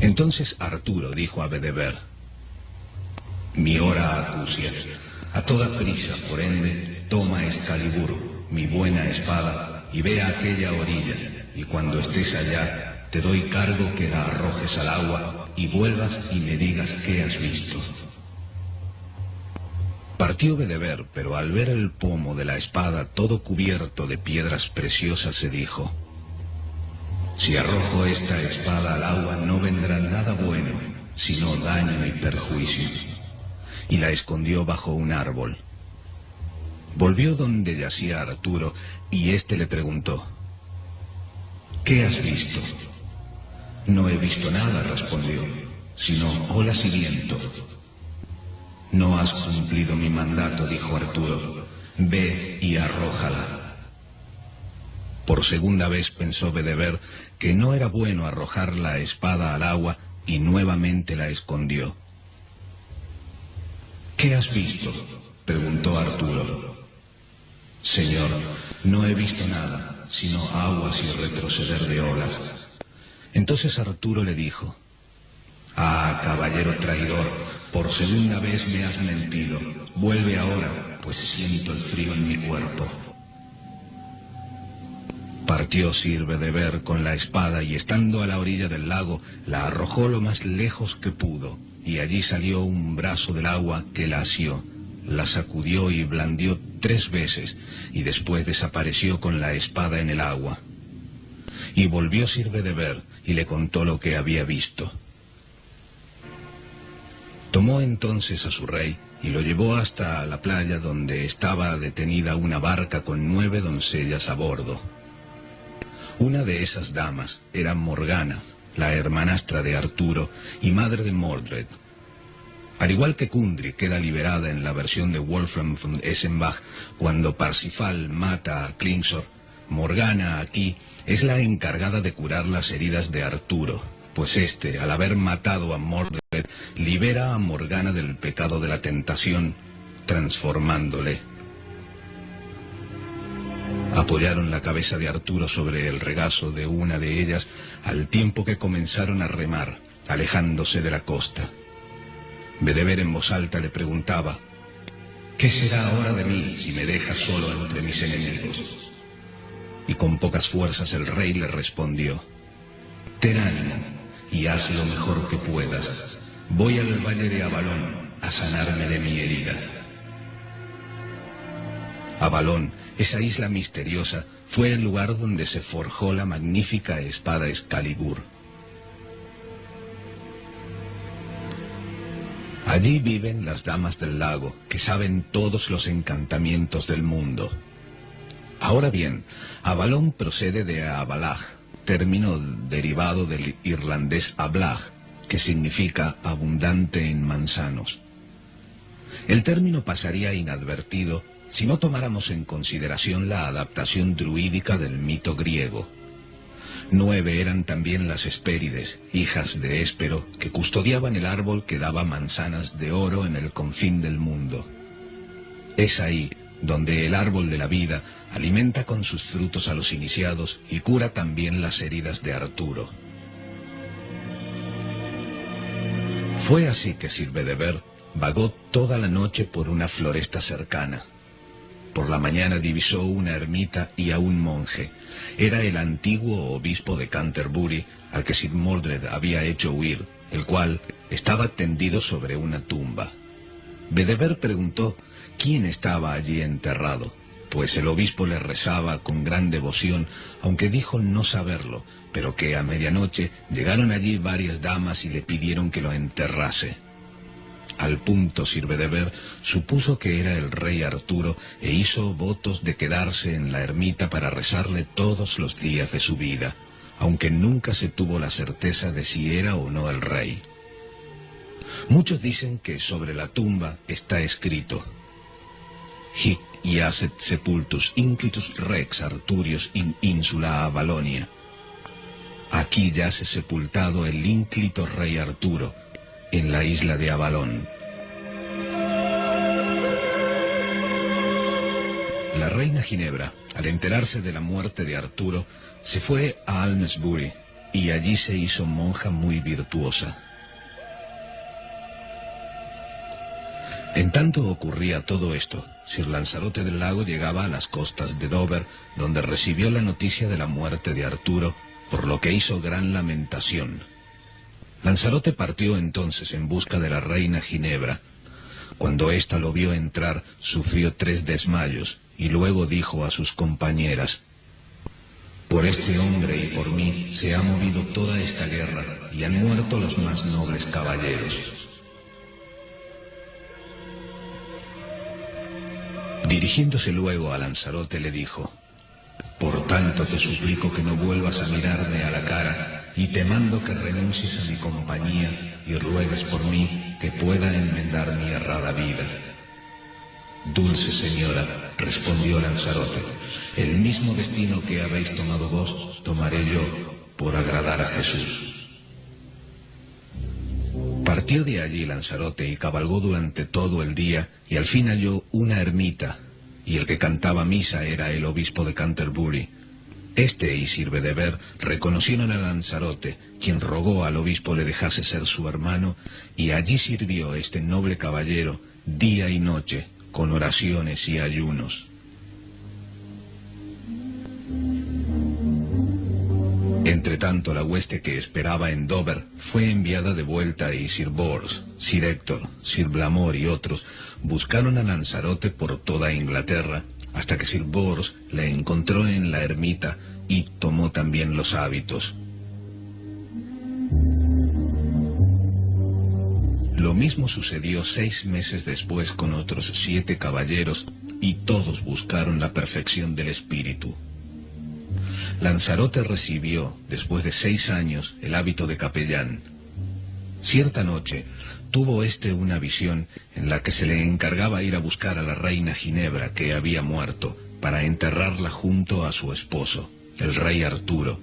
Entonces Arturo dijo a Bedivere: «Mi hora acucia. A toda prisa, por ende, toma Excalibur, mi buena espada, y ve a aquella orilla, y cuando estés allá, te doy cargo que la arrojes al agua y vuelvas y me digas qué has visto». Partió Bedivere, pero al ver el pomo de la espada todo cubierto de piedras preciosas se dijo: «Si arrojo esta espada al agua no vendrá nada bueno, sino daño y perjuicio». Y la escondió bajo un árbol. Volvió donde yacía Arturo, y éste le preguntó: ¿qué has visto? No he visto nada, respondió, sino olas y viento. No has cumplido mi mandato, dijo Arturo. Ve y arrójala. Por segunda vez pensó Bedeber que no era bueno arrojar la espada al agua, y nuevamente la escondió. ¿Qué has visto?, preguntó Arturo. Señor, no he visto nada, sino aguas y retroceder de olas. Entonces Arturo le dijo: ah, caballero traidor, por segunda vez me has mentido. Vuelve ahora, pues siento el frío en mi cuerpo. Partió Sir Bedeber con la espada, y estando a la orilla del lago, la arrojó lo más lejos que pudo, y allí salió un brazo del agua que la asió, la sacudió y blandió 3 veces, y después desapareció con la espada en el agua. Y volvió Sir Bedeber, y le contó lo que había visto. Tomó entonces a su rey, y lo llevó hasta la playa, donde estaba detenida una barca con 9 doncellas a bordo. Una de esas damas era Morgana, la hermanastra de Arturo y madre de Mordred. Al igual que Kundry queda liberada en la versión de Wolfram von Eschenbach cuando Parsifal mata a Klingsor, Morgana aquí es la encargada de curar las heridas de Arturo, pues éste, al haber matado a Mordred, libera a Morgana del pecado de la tentación, transformándole. Apoyaron la cabeza de Arturo sobre el regazo de una de ellas, al tiempo que comenzaron a remar, alejándose de la costa. Bedeber en voz alta le preguntaba: ¿qué será ahora de mí si me dejas solo entre mis enemigos? Y con pocas fuerzas el rey le respondió: ten ánimo y haz lo mejor que puedas. Voy al valle de Avalón a sanarme de mi herida. Avalón, esa isla misteriosa, fue el lugar donde se forjó la magnífica espada Excalibur. Allí viven las damas del lago, que saben todos los encantamientos del mundo. Ahora bien, Avalón procede de Avalach, término derivado del irlandés Ablach, que significa abundante en manzanos. El término pasaría inadvertido si no tomáramos en consideración la adaptación druídica del mito griego. 9 eran también las Hespérides, hijas de Héspero, que custodiaban el árbol que daba manzanas de oro en el confín del mundo. Es ahí donde el árbol de la vida alimenta con sus frutos a los iniciados y cura también las heridas de Arturo. Fue así que Sir Bedeber vagó toda la noche por una floresta cercana. Por la mañana divisó una ermita y a un monje. Era el antiguo obispo de Canterbury, al que Sir Mordred había hecho huir, el cual estaba tendido sobre una tumba. Bedeber preguntó quién estaba allí enterrado, pues el obispo le rezaba con gran devoción, aunque dijo no saberlo, pero que a medianoche llegaron allí varias damas y le pidieron que lo enterrase. Al punto Sir Bedeber supuso que era el rey Arturo e hizo votos de quedarse en la ermita para rezarle todos los días de su vida, aunque nunca se tuvo la certeza de si era o no el rey. Muchos dicen que sobre la tumba está escrito: Hic iacet sepultus inclitus rex Arturius in insula Avalonia. Aquí yace sepultado el ínclito rey Arturo, en la isla de Avalón. La reina Ginebra, al enterarse de la muerte de Arturo, se fue a Almesbury, y allí se hizo monja muy virtuosa. En tanto ocurría todo esto, Sir Lanzarote del Lago llegaba a las costas de Dover, donde recibió la noticia de la muerte de Arturo, por lo que hizo gran lamentación. Lanzarote partió entonces en busca de la reina Ginebra. Cuando ésta lo vio entrar, sufrió 3 desmayos, y luego dijo a sus compañeras: por este hombre y por mí se ha movido toda esta guerra, y han muerto los más nobles caballeros. Dirigiéndose luego a Lanzarote le dijo: «Por tanto te suplico que no vuelvas a mirarme a la cara, y te mando que renuncies a mi compañía y ruegues por mí que pueda enmendar mi errada vida». «Dulce señora», respondió Lanzarote, «el mismo destino que habéis tomado vos, tomaré yo, por agradar a Jesús». Partió de allí Lanzarote y cabalgó durante todo el día, y al fin halló una ermita, y el que cantaba misa era el obispo de Canterbury. Este y Sir Bedever reconocieron a Lanzarote, quien rogó al obispo le dejase ser su hermano, y allí sirvió este noble caballero día y noche, con oraciones y ayunos. Entretanto, la hueste que esperaba en Dover fue enviada de vuelta, y Sir Bors, Sir Héctor, Sir Blamor y otros buscaron a Lanzarote por toda Inglaterra, hasta que Sir Bors le encontró en la ermita y tomó también los hábitos. Lo mismo sucedió 6 meses después con otros 7 caballeros, y todos buscaron la perfección del espíritu. Lanzarote recibió, después de 6 años, el hábito de capellán. Cierta noche tuvo una visión en la que se le encargaba ir a buscar a la reina Ginebra, que había muerto, para enterrarla junto a su esposo, el rey Arturo.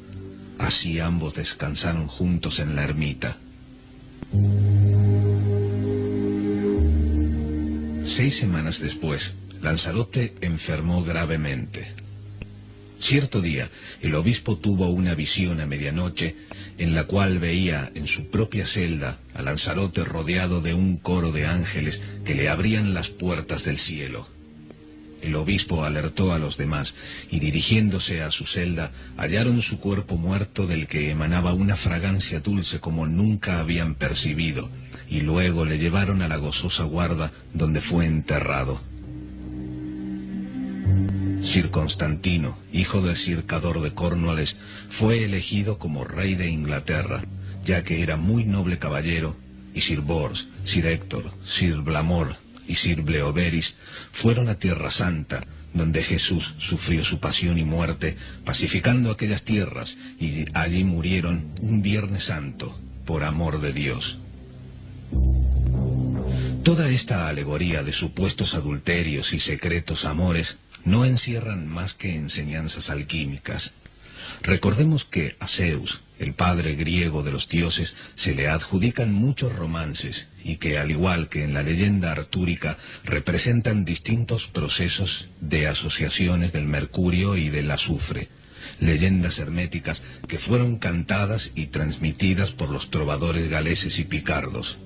Así ambos descansaron juntos en la ermita. 6 semanas después, Lanzarote enfermó gravemente. Cierto día, el obispo tuvo una visión a medianoche en la cual veía en su propia celda a Lanzarote rodeado de un coro de ángeles que le abrían las puertas del cielo. El obispo alertó a los demás y, dirigiéndose a su celda, hallaron su cuerpo muerto, del que emanaba una fragancia dulce como nunca habían percibido, y luego le llevaron a la gozosa guarda, donde fue enterrado. Sir Constantino, hijo de Sir Cador de Cornualles, fue elegido como rey de Inglaterra, ya que era muy noble caballero, y Sir Bors, Sir Héctor, Sir Blamor y Sir Bleoberis fueron a Tierra Santa, donde Jesús sufrió su pasión y muerte, pacificando aquellas tierras, y allí murieron un Viernes Santo, por amor de Dios. Toda esta alegoría de supuestos adulterios y secretos amores no encierran más que enseñanzas alquímicas. Recordemos que a Zeus, el padre griego de los dioses, se le adjudican muchos romances, y que, al igual que en la leyenda artúrica, representan distintos procesos de asociaciones del mercurio y del azufre, leyendas herméticas que fueron cantadas y transmitidas por los trovadores galeses y picardos.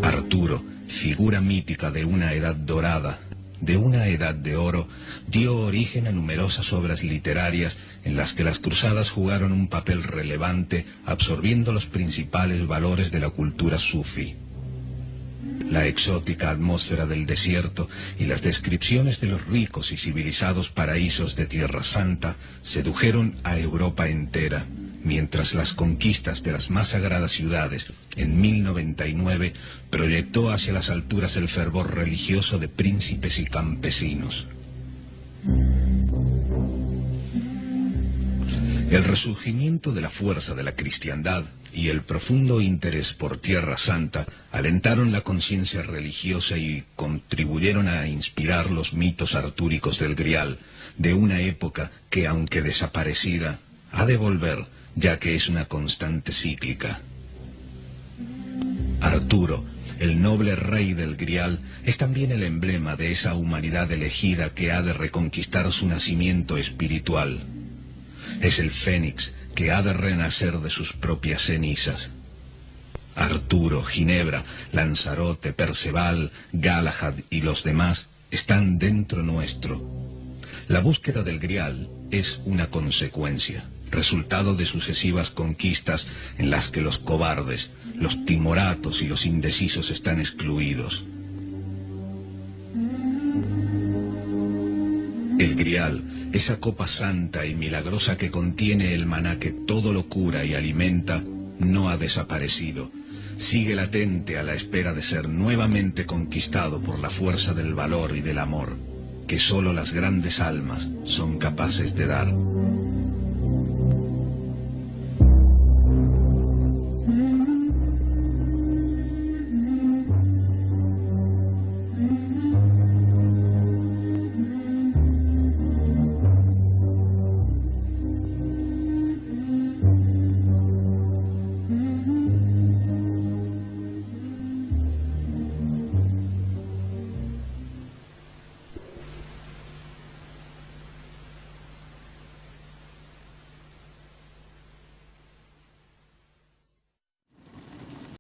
Arturo, figura mítica de una edad dorada, de una edad de oro, dio origen a numerosas obras literarias en las que las cruzadas jugaron un papel relevante, absorbiendo los principales valores de la cultura sufí. La exótica atmósfera del desierto y las descripciones de los ricos y civilizados paraísos de Tierra Santa sedujeron a Europa entera, mientras las conquistas de las más sagradas ciudades, en 1099, proyectó hacia las alturas el fervor religioso de príncipes y campesinos. El resurgimiento de la fuerza de la cristiandad y el profundo interés por Tierra Santa alentaron la conciencia religiosa y contribuyeron a inspirar los mitos artúricos del Grial, de una época que, aunque desaparecida, ha de volver, ya que es una constante cíclica. Arturo, el noble rey del Grial, es también el emblema de esa humanidad elegida que ha de reconquistar su nacimiento espiritual. Es el fénix que ha de renacer de sus propias cenizas. Arturo, Ginebra, Lanzarote, Perceval, Galahad y los demás están dentro nuestro. La búsqueda del Grial es una consecuencia, resultado de sucesivas conquistas en las que los cobardes, los timoratos y los indecisos están excluidos. El Grial, esa copa santa y milagrosa que contiene el maná que todo lo cura y alimenta, no ha desaparecido, sigue latente a la espera de ser nuevamente conquistado por la fuerza del valor y del amor que sólo las grandes almas son capaces de dar.